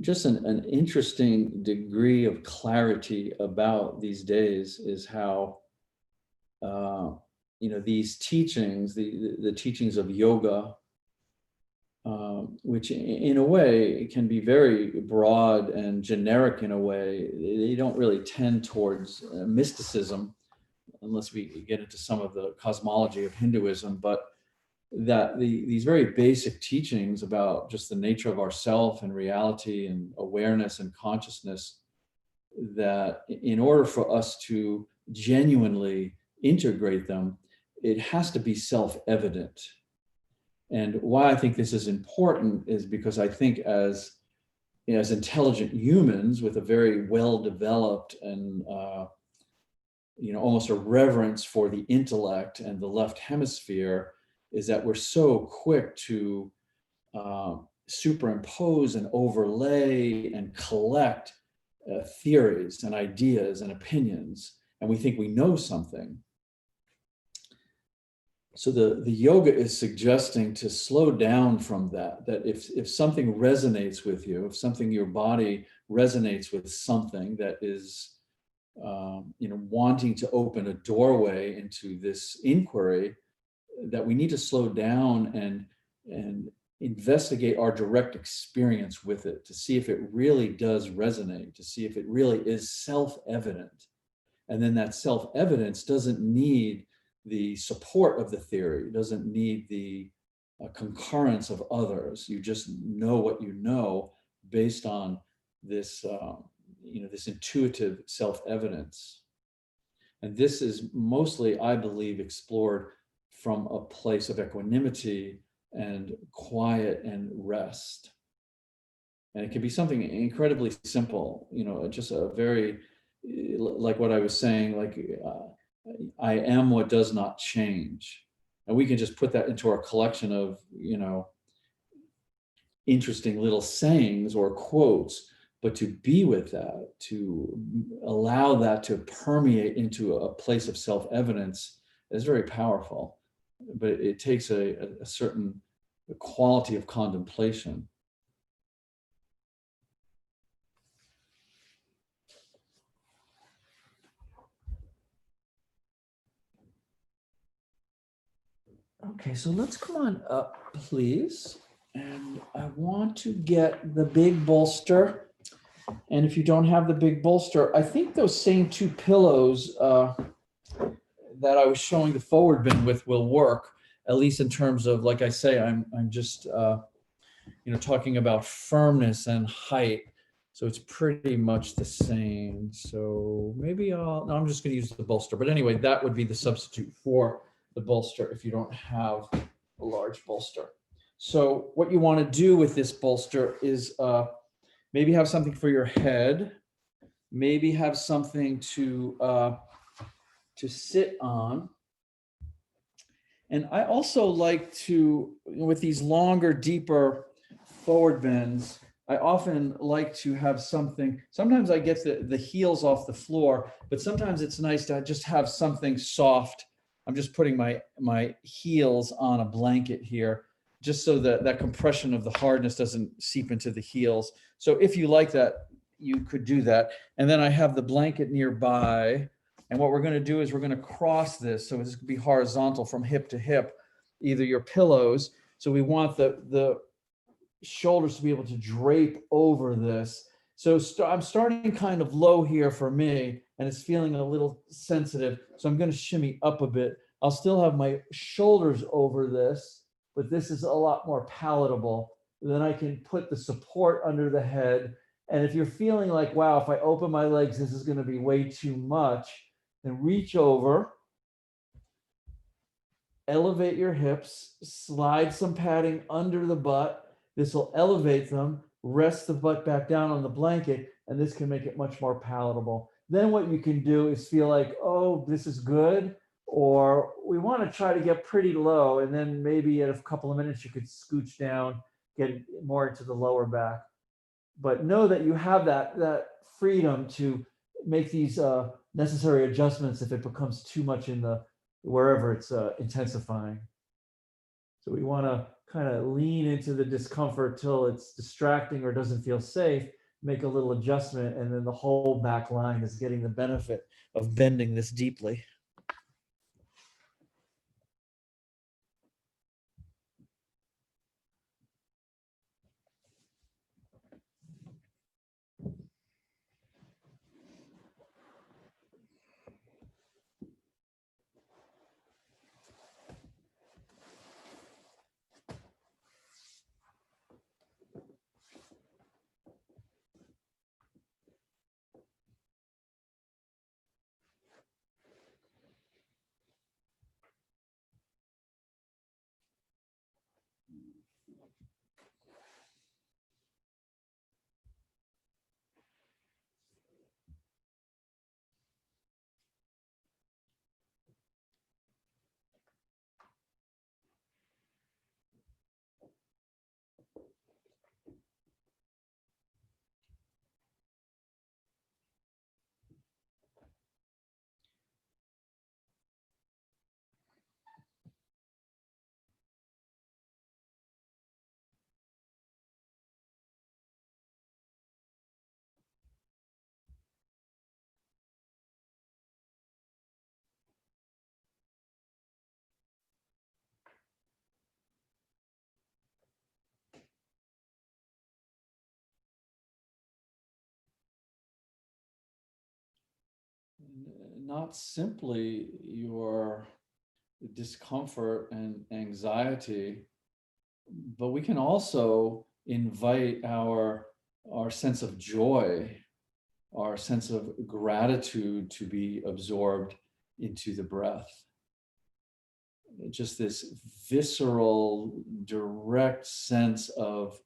just an interesting degree of clarity about these days is how, these teachings, the teachings of yoga, which in a way can be very broad and generic in a way, they don't really tend towards mysticism, unless we get into some of the cosmology of Hinduism, but that these very basic teachings about just the nature of ourself and reality and awareness and consciousness, that in order for us to genuinely integrate them, it has to be self-evident. And why I think this is important is because I think as intelligent humans with a very well-developed and almost a reverence for the intellect and the left hemisphere, is that we're so quick to superimpose and overlay and collect theories and ideas and opinions, and we think we know something. So the yoga is suggesting to slow down from that if something resonates with you, if something, your body resonates with something that is, wanting to open a doorway into this inquiry, that we need to slow down and investigate our direct experience with it to see if it really does resonate, to see if it really is self-evident. And then that self-evidence doesn't need the support of the theory, doesn't need the concurrence of others. You just know what you know based on this, this intuitive self-evidence. And this is mostly, I believe, explored from a place of equanimity and quiet and rest. And it can be something incredibly simple, just a very, like what I was saying, like, I am what does not change. And we can just put that into our collection of, interesting little sayings or quotes, but to be with that, to allow that to permeate into a place of self-evidence is very powerful. But it takes a certain quality of contemplation. Okay, so let's come on up, please. And I want to get the big bolster. And if you don't have the big bolster, I think those same two pillows that I was showing the forward bin with will work, at least in terms of, like I say, I'm just talking about firmness and height. So it's pretty much the same. So maybe I'm just going to use the bolster. But anyway, that would be the substitute for the bolster if you don't have a large bolster. So what you want to do with this bolster is maybe have something for your head, maybe have something to sit on. And I also like to, with these longer, deeper forward bends, I often like to have something. Sometimes I get the heels off the floor, but sometimes it's nice to just have something soft. I'm just putting my heels on a blanket here, just so that that compression of the hardness doesn't seep into the heels. So if you like that, you could do that. And then I have the blanket nearby. And what we're going to do is we're going to cross this. So this could be horizontal from hip to hip, either your pillows. So we want the shoulders to be able to drape over this. So I'm starting kind of low here for me, and it's feeling a little sensitive. So I'm going to shimmy up a bit. I'll still have my shoulders over this, but this is a lot more palatable. Then I can put the support under the head. And if you're feeling like, wow, if I open my legs, this is going to be way too much, then reach over, elevate your hips, slide some padding under the butt. This will elevate them, rest the butt back down on the blanket, and this can make it much more palatable. Then what you can do is feel like, oh, this is good, or we want to try to get pretty low, and then maybe at a couple of minutes you could scooch down, get more into the lower back. But know that you have that freedom to make these necessary adjustments if it becomes too much in the wherever it's intensifying. So we want to kind of lean into the discomfort till it's distracting or doesn't feel safe, make a little adjustment, and then the whole back line is getting the benefit of bending this deeply. Not simply your discomfort and anxiety, but we can also invite our sense of joy, our sense of gratitude to be absorbed into the breath. Just this visceral, direct sense of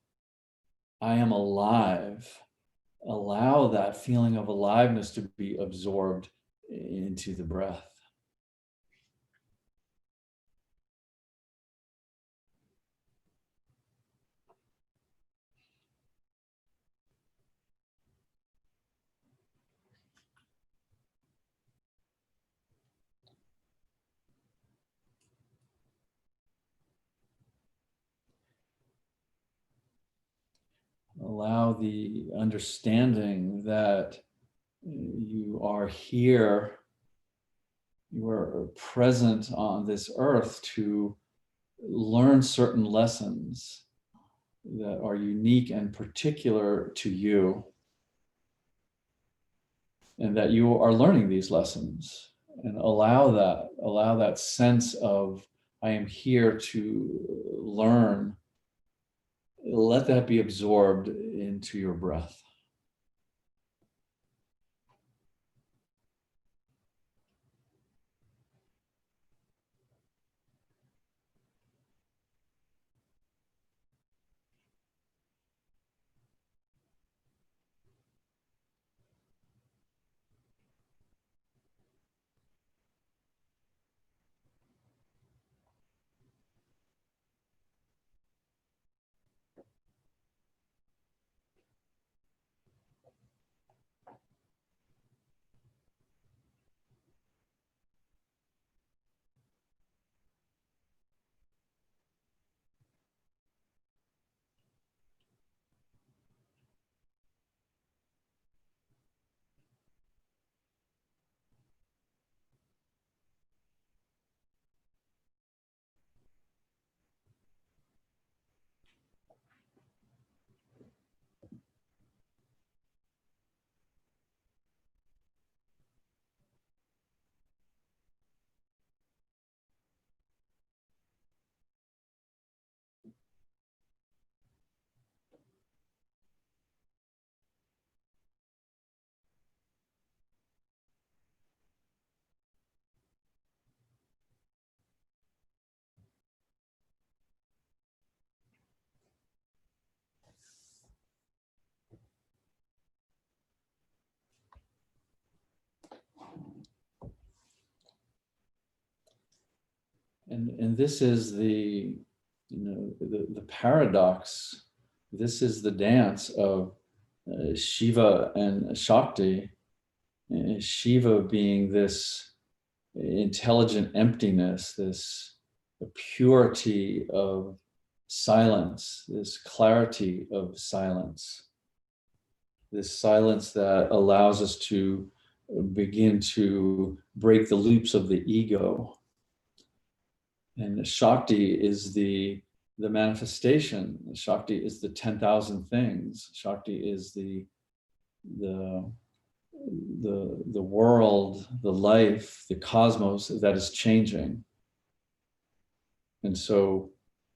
I am alive. Allow that feeling of aliveness to be absorbed into the breath. Allow the understanding that you are here, you are present on this earth to learn certain lessons that are unique and particular to you, and that you are learning these lessons. And allow that sense of I am here to learn. Let that be absorbed into your breath. And this is the paradox. This is the dance of Shiva and Shakti. Shiva being this intelligent emptiness, this purity of silence, this clarity of silence, this silence that allows us to begin to break the loops of the ego. And Shakti is the manifestation. Shakti is the 10,000 things. Shakti is the world, the life, the cosmos that is changing. And so,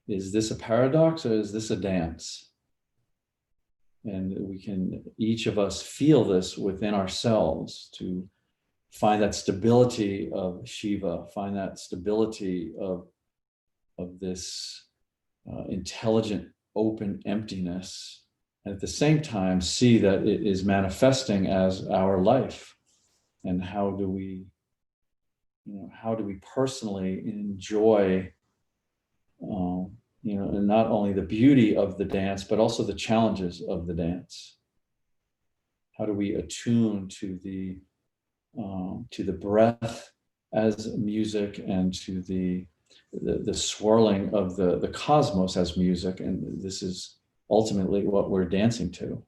is this a paradox or is this a dance? And we can, each of us, feel this within ourselves to find that stability of Shiva, find that stability of this intelligent, open emptiness, and at the same time see that it is manifesting as our life. And how do we personally enjoy, and not only the beauty of the dance, but also the challenges of the dance? How do we attune to the breath as music, and to the swirling of the cosmos as music? And this is ultimately what we're dancing to.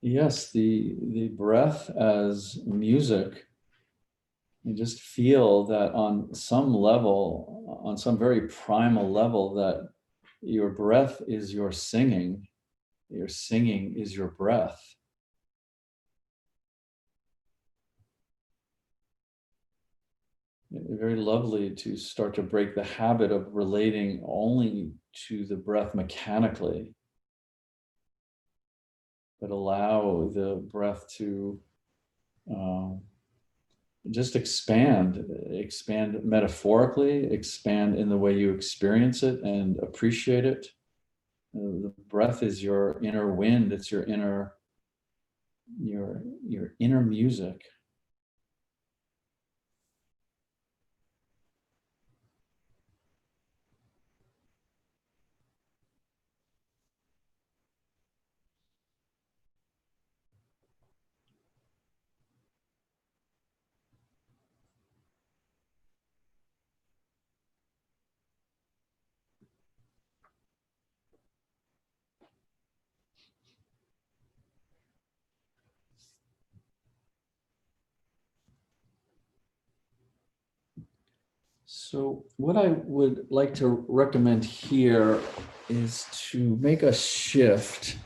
Yes, the breath as music. You just feel that on some level, on some very primal level, that your breath is your singing is your breath. Very lovely to start to break the habit of relating only to the breath mechanically, but allow the breath to just expand metaphorically, expand in the way you experience it and appreciate it. The breath is your inner wind. It's your inner music. So what I would like to recommend here is to make a shift,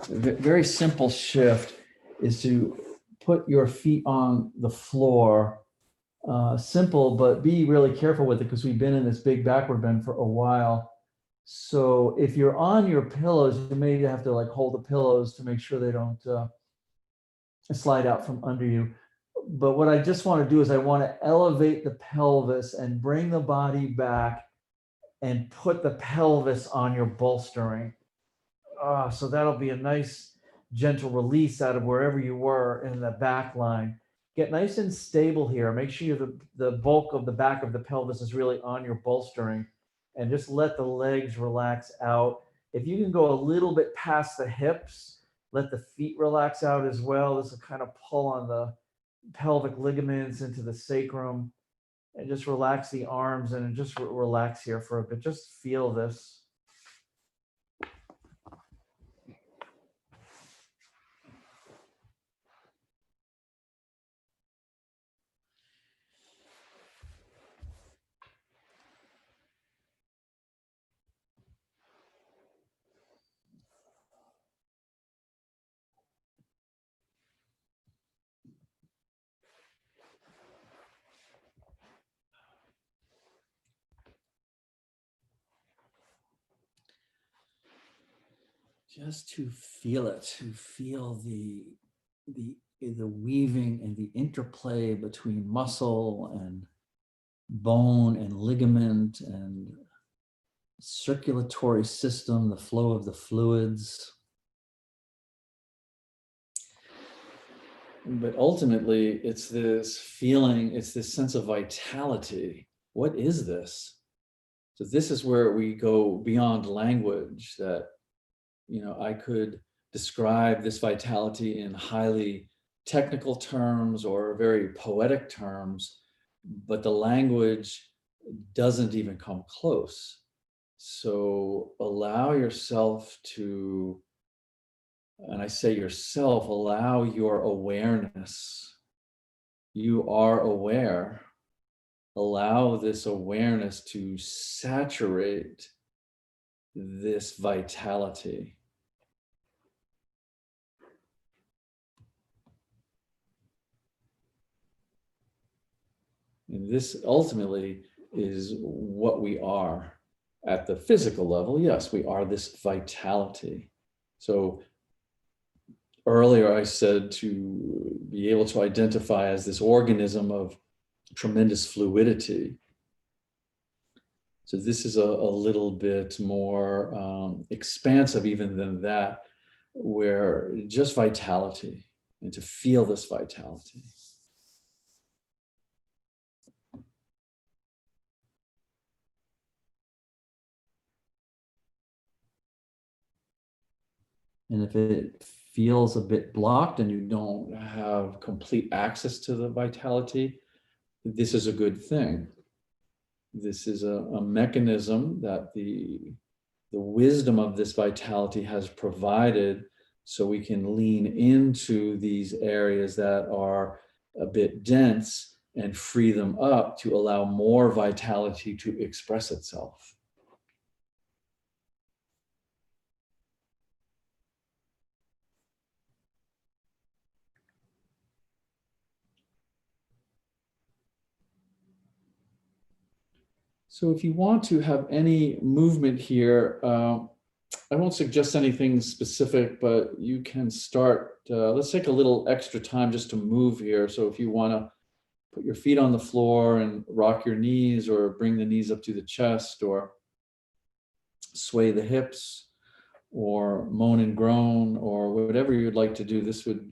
a very simple shift, is to put your feet on the floor. Simple, but be really careful with it because we've been in this big backward bend for a while. So if you're on your pillows, you may have to like hold the pillows to make sure they don't slide out from under you. But what I just want to do is I want to elevate the pelvis and bring the body back and put the pelvis on your bolstering. So that'll be a nice gentle release out of wherever you were in the back line. Get nice and stable here. Make sure the bulk of the back of the pelvis is really on your bolstering, and just let the legs relax out. If you can go a little bit past the hips, let the feet relax out as well. This will kind of pull on the pelvic ligaments into the sacrum, and just relax the arms and just relax here for a bit. Just feel this. Just to feel it, to feel the weaving and the interplay between muscle and bone and ligament and circulatory system, the flow of the fluids. But ultimately, it's this feeling, it's this sense of vitality. What is this? So this is where we go beyond language, that I could describe this vitality in highly technical terms or very poetic terms, but the language doesn't even come close. So allow yourself to, and I say yourself, allow your awareness. You are aware. Allow this awareness to saturate this vitality. And this ultimately is what we are at the physical level. Yes, we are this vitality. So earlier I said to be able to identify as this organism of tremendous fluidity. So this is a little bit more expansive even than that, where just vitality, and to feel this vitality. And if it feels a bit blocked and you don't have complete access to the vitality, this is a good thing. This is a mechanism that the wisdom of this vitality has provided, so we can lean into these areas that are a bit dense and free them up to allow more vitality to express itself. So if you want to have any movement here, I won't suggest anything specific, but you can start, let's take a little extra time just to move here. So if you want to put your feet on the floor and rock your knees, or bring the knees up to the chest, or sway the hips, or moan and groan, or whatever you'd like to do, this would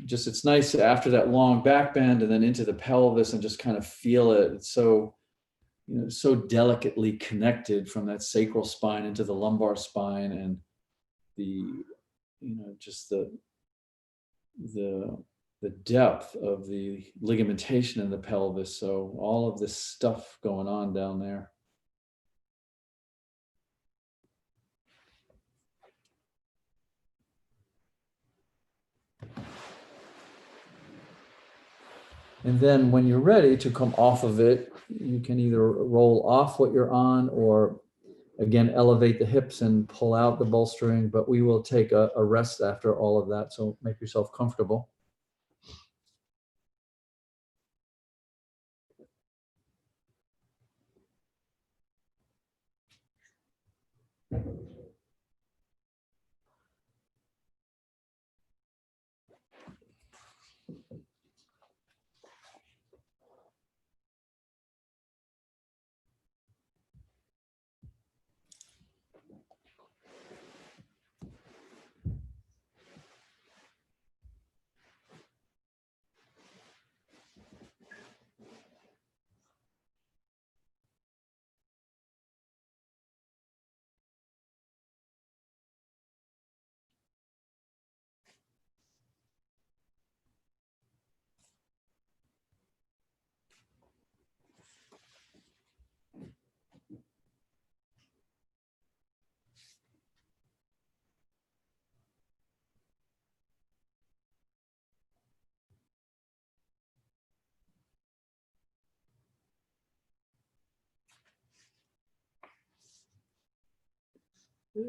just, it's nice after that long back bend and then into the pelvis and just kind of feel it. It's so, so delicately connected from that sacral spine into the lumbar spine, and the, just the depth of the ligamentation in the pelvis. So all of this stuff going on down there. And then when you're ready to come off of it, you can either roll off what you're on, or Again, elevate the hips and pull out the bolstering, but we will take a rest after all of that. So make yourself comfortable.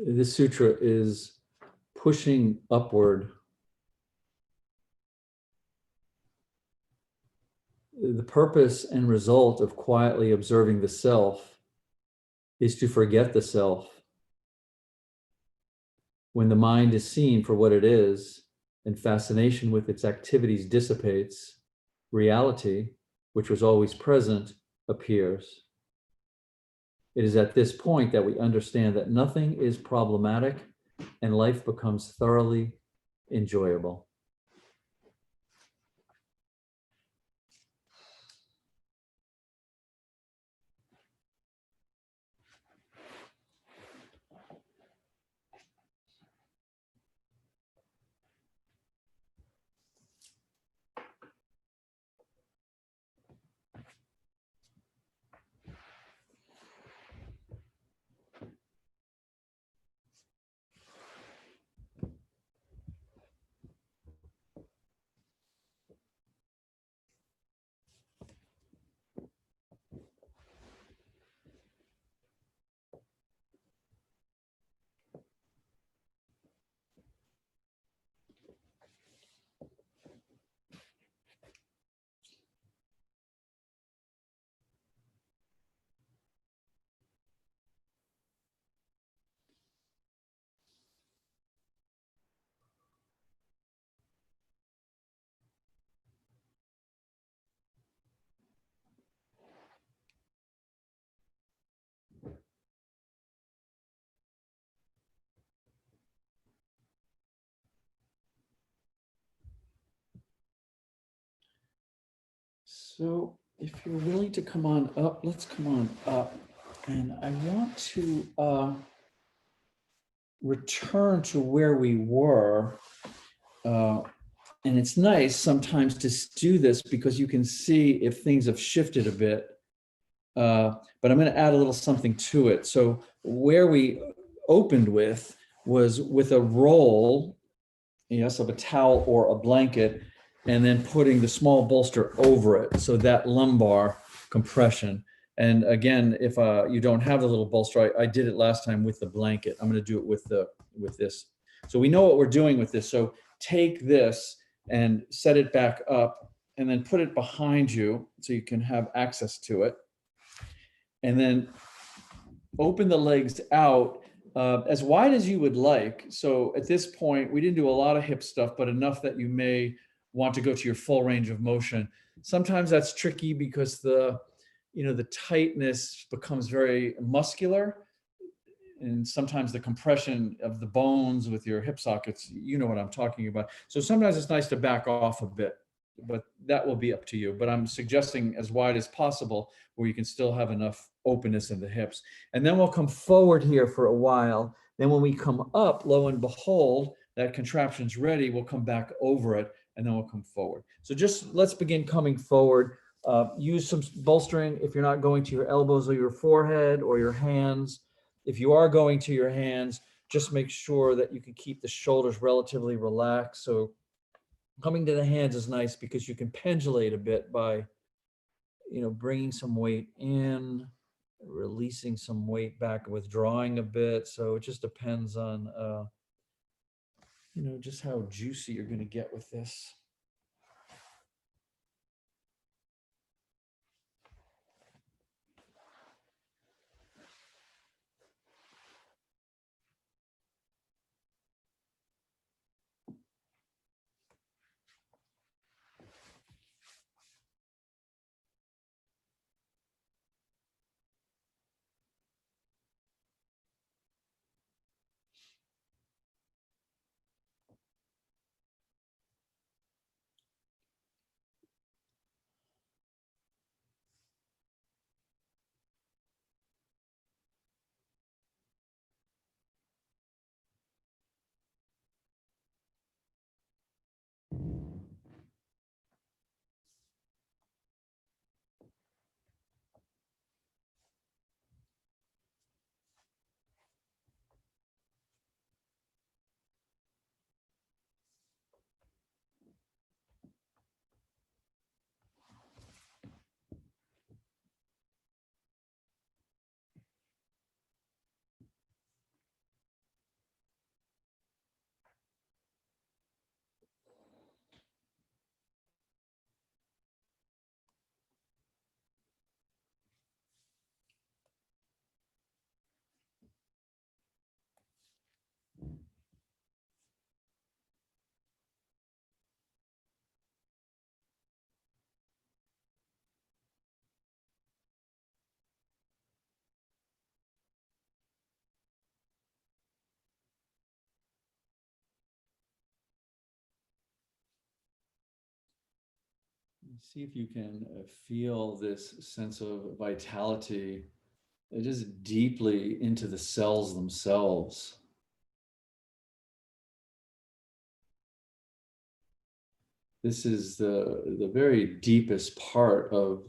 This sutra is pushing upward. The purpose and result of quietly observing the self is to forget the self. When the mind is seen for what it is and fascination with its activities dissipates, reality, which was always present, appears. It is at this point that we understand that nothing is problematic and life becomes thoroughly enjoyable. So if you're willing to come on up, let's come on up. And I want to return to where we were. And it's nice sometimes to do this because you can see if things have shifted a bit. But I'm going to add a little something to it. So where we opened with was with a roll, yes, of a towel or a blanket, and then putting the small bolster over it. So that lumbar compression. And again, if you don't have the little bolster, I did it last time with the blanket. I'm going to do it with this. So we know what we're doing with this. So take this and set it back up and then put it behind you so you can have access to it. And then open the legs out as wide as you would like. So at this point, we didn't do a lot of hip stuff, but enough that you may want to go to your full range of motion. Sometimes that's tricky because the tightness becomes very muscular. And sometimes the compression of the bones with your hip sockets, you know what I'm talking about. So sometimes it's nice to back off a bit, but that will be up to you. But I'm suggesting as wide as possible where you can still have enough openness in the hips. And then we'll come forward here for a while. Then when we come up, lo and behold, that contraption's ready, we'll come back over it and then we'll come forward. So just let's begin coming forward. Use some bolstering if you're not going to your elbows or your forehead or your hands. If you are going to your hands, just make sure that you can keep the shoulders relatively relaxed. So coming to the hands is nice because you can pendulate a bit by, bringing some weight in, release. releasing some weight back, withdrawing a bit. So it just depends on, just how juicy you're going to get with this. See if you can feel this sense of vitality just deeply into the cells themselves. This is the very deepest part of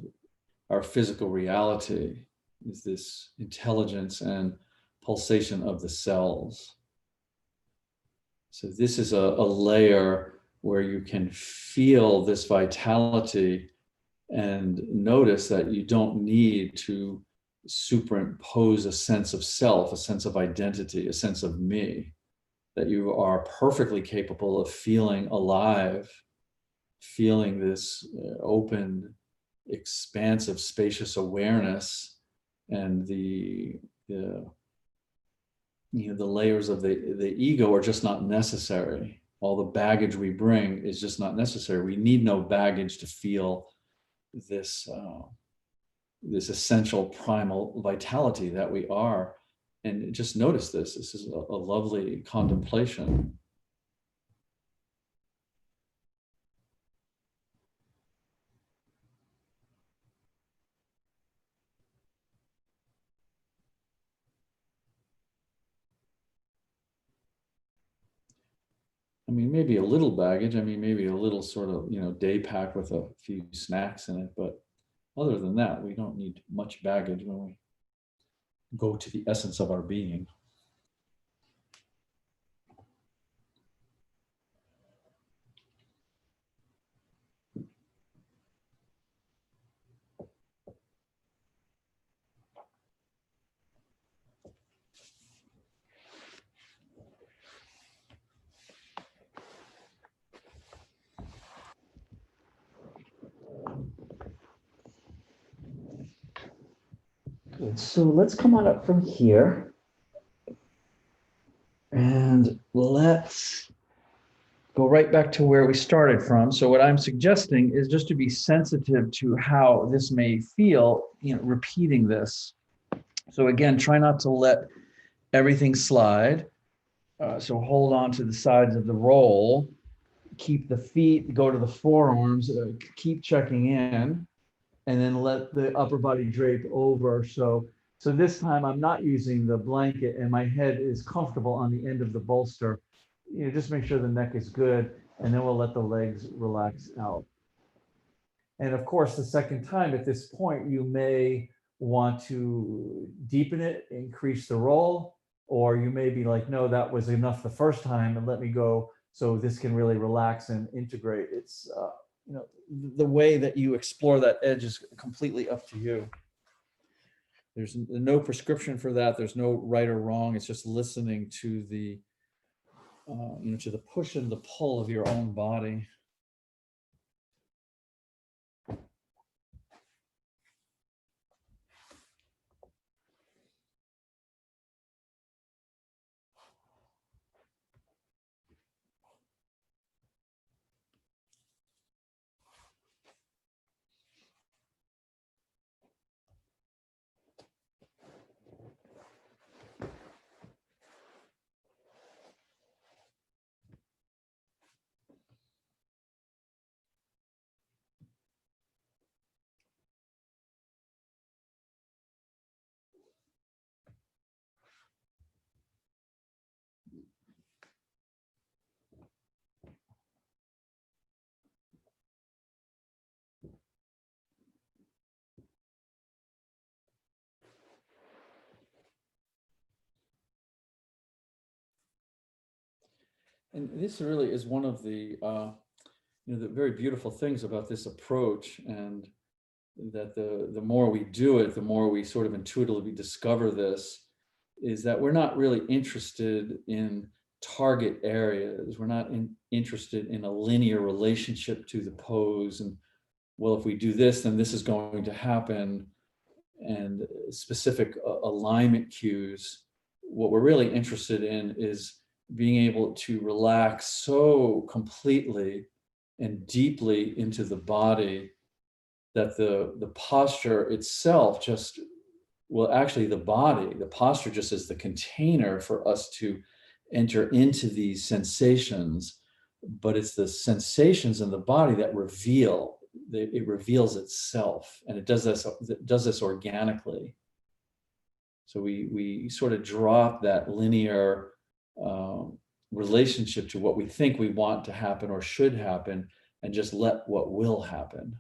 our physical reality, is this intelligence and pulsation of the cells. So this is a layer where you can feel this vitality and notice that you don't need to superimpose a sense of self, a sense of identity, a sense of me, that you are perfectly capable of feeling alive, feeling this open, expansive, spacious awareness, and the layers of the ego are just not necessary. All the baggage we bring is just not necessary. We need no baggage to feel this this essential primal vitality that we are. And just notice this. This is a lovely contemplation. I mean, maybe a little baggage. I mean, maybe a little sort of, day pack with a few snacks in it. But other than that, we don't need much baggage when we go to the essence of our being. Good. So let's come on up from here. And let's go right back to where we started from. So what I'm suggesting is just to be sensitive to how this may feel, repeating this. So again, try not to let everything slide. So hold on to the sides of the roll. Keep the feet, go to the forearms, keep checking in, and then let the upper body drape over. So this time I'm not using the blanket and my head is comfortable on the end of the bolster. Just make sure the neck is good, and then we'll let the legs relax out. And of course, the second time at this point, you may want to deepen it, increase the roll, or you may be like, no, that was enough the first time and let me go so this can really relax and integrate. It's, the way that you explore that edge is completely up to you. There's no prescription for that. There's no right or wrong. It's just listening to the, to the push and the pull of your own body. And this really is one of the very beautiful things about this approach, and that the more we do it, the more we sort of intuitively discover this, is that we're not really interested in target areas. We're not interested in a linear relationship to the pose, and well, if we do this, then this is going to happen, and specific alignment cues. What we're really interested in is being able to relax so completely and deeply into the body that the posture itself just, well, actually the posture just is the container for us to enter into these sensations, but it's the sensations in the body that it reveals itself, and it does this organically. So we sort of drop that linear relationship to what we think we want to happen or should happen, and just let what will happen.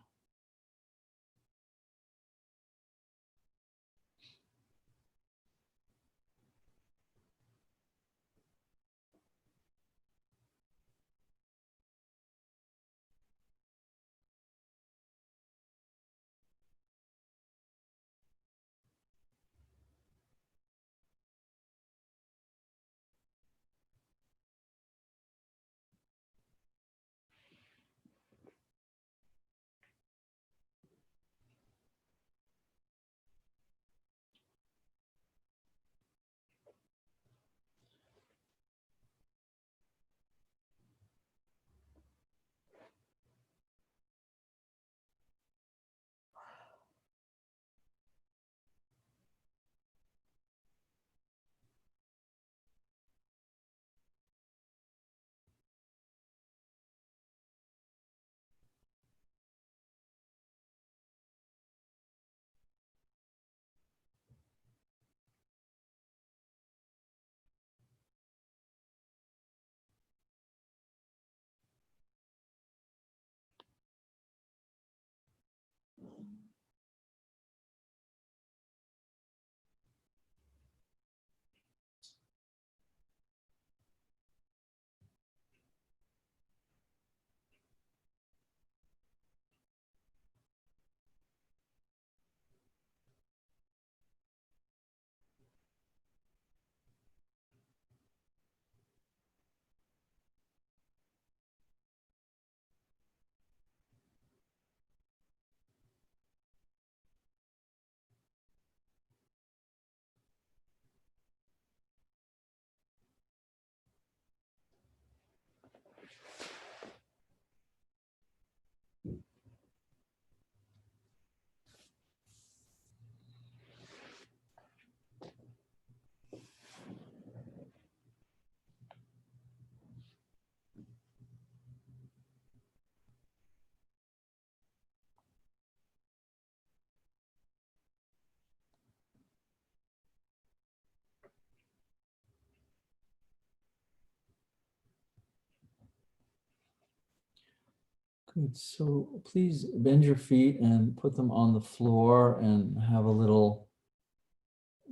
Good. So please bend your feet and put them on the floor and have a little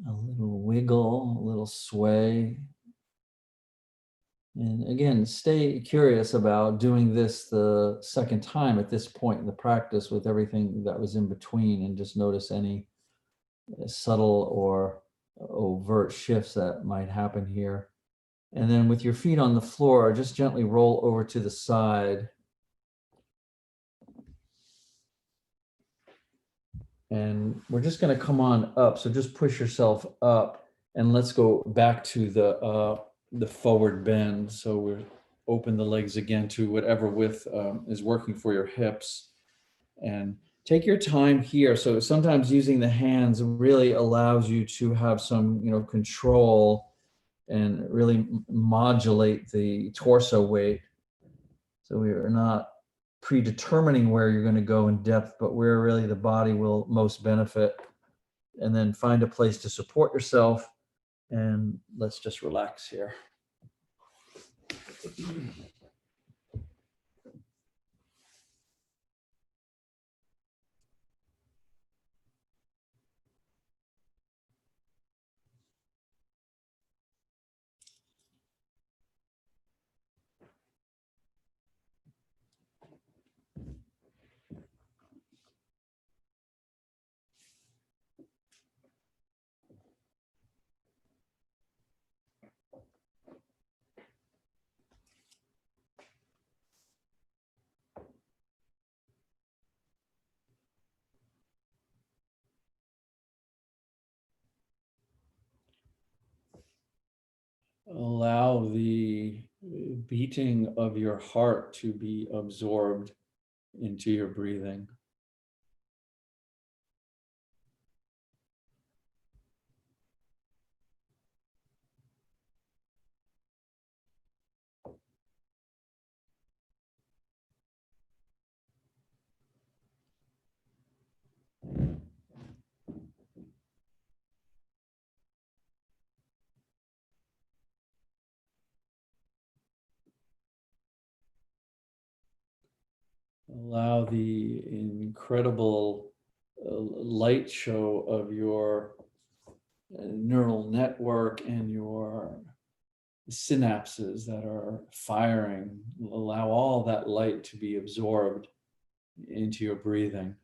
wiggle, a little sway. And again, stay curious about doing this the second time at this point in the practice with everything that was in between, and just notice any subtle or overt shifts that might happen here. And then with your feet on the floor, just gently roll over to the side. And we're just going to come on up. So just push yourself up and let's go back to the forward bend. So we're open the legs again to whatever width is working for your hips. And take your time here. So sometimes using the hands really allows you to have some, control and really modulate the torso weight. So we are not predetermining where you're going to go in depth, but where really the body will most benefit. And then find a place to support yourself. And let's just relax here. Allow the beating of your heart to be absorbed into your breathing. Allow the incredible light show of your neural network and your synapses that are firing. Allow all that light to be absorbed into your breathing.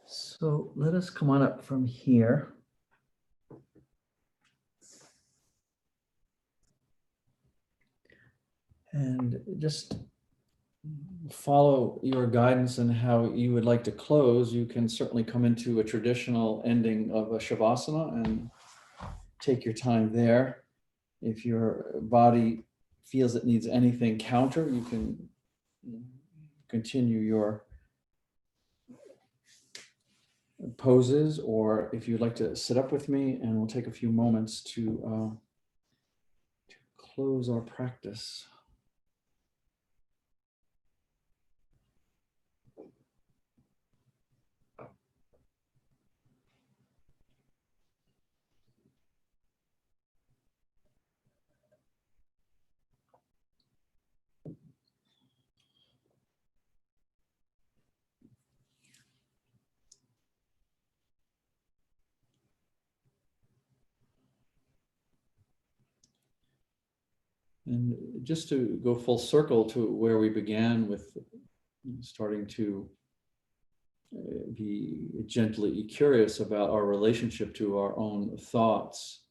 So let us come on up from here. And just follow your guidance and how you would like to close. You can certainly come into a traditional ending of a Shavasana and take your time there. If your body feels it needs anything counter, you can continue your poses, or if you'd like to sit up with me, and we'll take a few moments to close our practice. And just to go full circle to where we began with starting to be gently curious about our relationship to our own thoughts,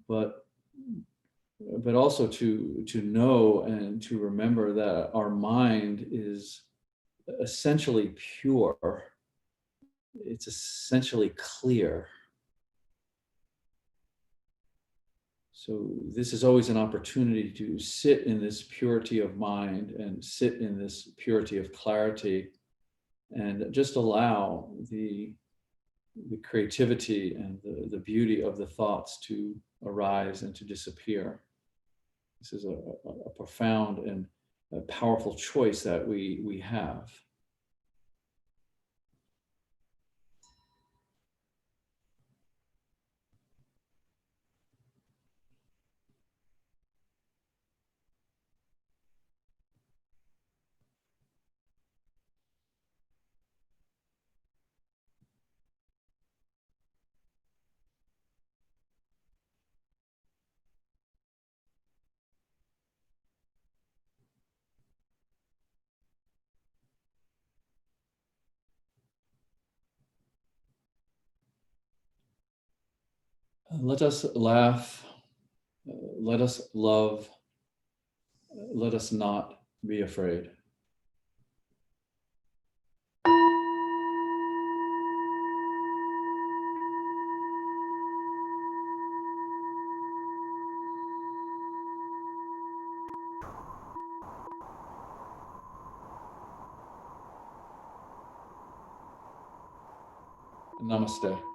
but also to know and to remember that our mind is essentially pure. It's essentially clear. So this is always an opportunity to sit in this purity of mind and sit in this purity of clarity, and just allow the creativity and the beauty of the thoughts to arise and to disappear. This is a profound and a powerful choice that we have. Let us laugh, let us love, let us not be afraid. Namaste.